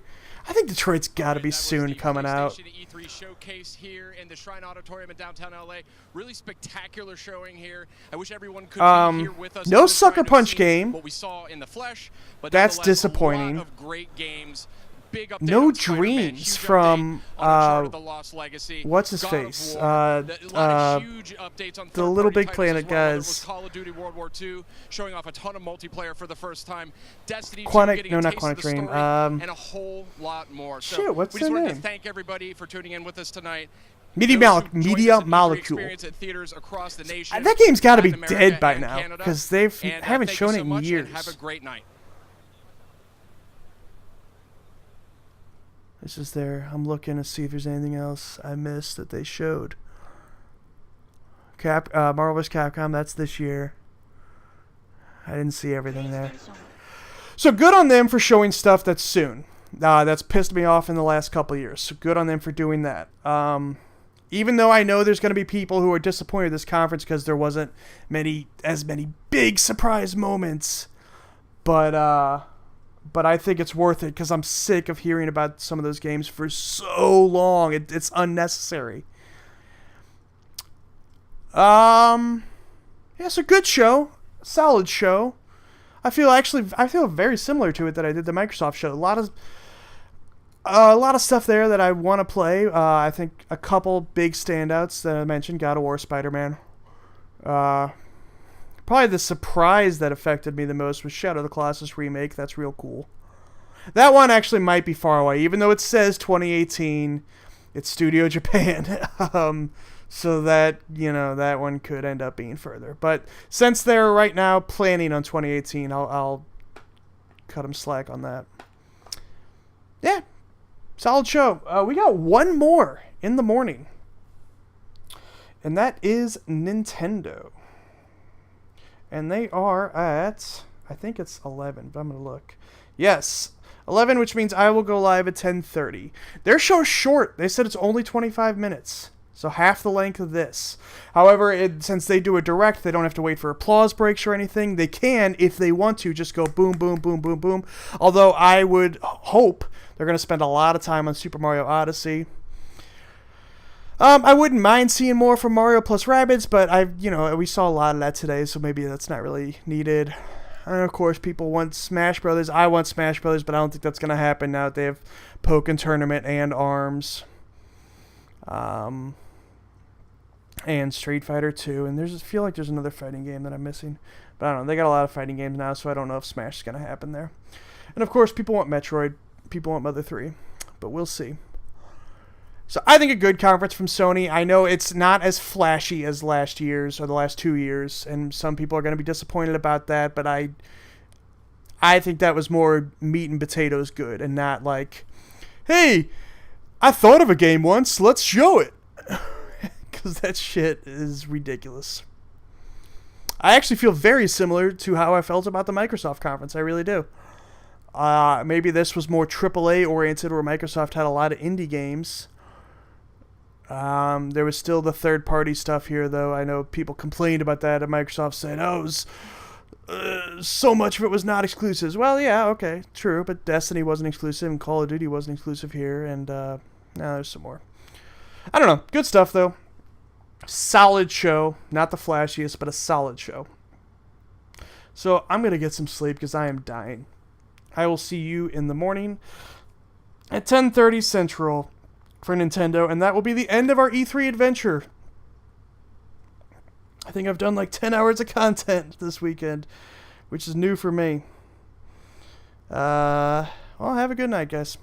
Speaker 5: I think Detroit's got to be soon coming out.
Speaker 3: E3 showcase here in the Shrine Auditorium in downtown LA. Really spectacular showing here. I wish everyone could be here with us.
Speaker 5: No Sucker Punch game.
Speaker 3: What we saw in the flesh, but
Speaker 5: that's disappointing.
Speaker 3: A lot of great games. Big update
Speaker 5: no
Speaker 3: on
Speaker 5: Dreams from what's his face? The Little Big Planet guys.
Speaker 3: Call of Duty World War II, showing off a ton of multiplayer for the first time. Destiny 2
Speaker 5: Quantic,
Speaker 3: getting
Speaker 5: no,
Speaker 3: a
Speaker 5: not
Speaker 3: taste
Speaker 5: Quantic
Speaker 3: of the
Speaker 5: Dream.
Speaker 3: story, and a whole lot more. So
Speaker 5: shit, what's
Speaker 3: we just
Speaker 5: their
Speaker 3: wanted
Speaker 5: name?
Speaker 3: to thank everybody for tuning in with us tonight.
Speaker 5: Media Molecule. That game's got to be dead by now because they haven't shown it in years.
Speaker 3: Have a great night.
Speaker 5: This is there. I'm looking to see if there's anything else I missed that they showed. Marvel vs. Capcom, that's this year. I didn't see everything there. So good on them for showing stuff that's soon. That's pissed me off in the last couple of years. So good on them for doing that. Even though I know there's going to be people who are disappointed at this conference because there wasn't as many big surprise moments. But I think it's worth it because I'm sick of hearing about some of those games for so long. It's unnecessary. Yeah, it's a good show. Solid show. I feel very similar to it that I did the Microsoft show. A lot of stuff there that I want to play. I think a couple big standouts that I mentioned: God of War, Spider-Man. Probably the surprise that affected me the most was Shadow of the Colossus remake. That's real cool. That one actually might be far away, even though it says 2018. It's Studio Japan. So that, that one could end up being further. But since they're right now planning on 2018, I'll cut them slack on that. Yeah, solid show. We got one more in the morning, and that is Nintendo. And they are at, I think it's 11, but I'm going to look. Yes, 11, which means I will go live at 10:30. Their show's short. They said it's only 25 minutes. So half the length of this. However, since they do a direct, they don't have to wait for applause breaks or anything. They can, if they want to, just go boom, boom, boom, boom, boom. Although I would hope they're going to spend a lot of time on Super Mario Odyssey. I wouldn't mind seeing more from Mario plus Rabbids, but we saw a lot of that today, so maybe that's not really needed. And of course, people want Smash Brothers. I want Smash Brothers, but I don't think that's going to happen now that they have Pokken Tournament and ARMS. And Street Fighter 2, and I feel like there's another fighting game that I'm missing. But I don't know, they got a lot of fighting games now, so I don't know if Smash is going to happen there. And of course, people want Metroid, people want Mother 3, but we'll see. So I think a good conference from Sony. I know it's not as flashy as last year's or the last 2 years, and some people are going to be disappointed about that, but I think that was more meat and potatoes good, and not like, hey, I thought of a game once, let's show it. Because that shit is ridiculous. I actually feel very similar to how I felt about the Microsoft conference. I really do. Maybe this was more AAA oriented, where Microsoft had a lot of indie games. There was still the third party stuff here, though. I know people complained about that, and Microsoft said, so much of it was not exclusives. Well, yeah, okay, true, but Destiny wasn't exclusive, and Call of Duty wasn't exclusive here, and now there's some more. I don't know. Good stuff, though. Solid show. Not the flashiest, but a solid show. So I'm going to get some sleep because I am dying. I will see you in the morning at 10:30 Central for Nintendo, and that will be the end of our E3 adventure. I think I've done like 10 hours of content this weekend, which is new for me. Well, have a good night, guys.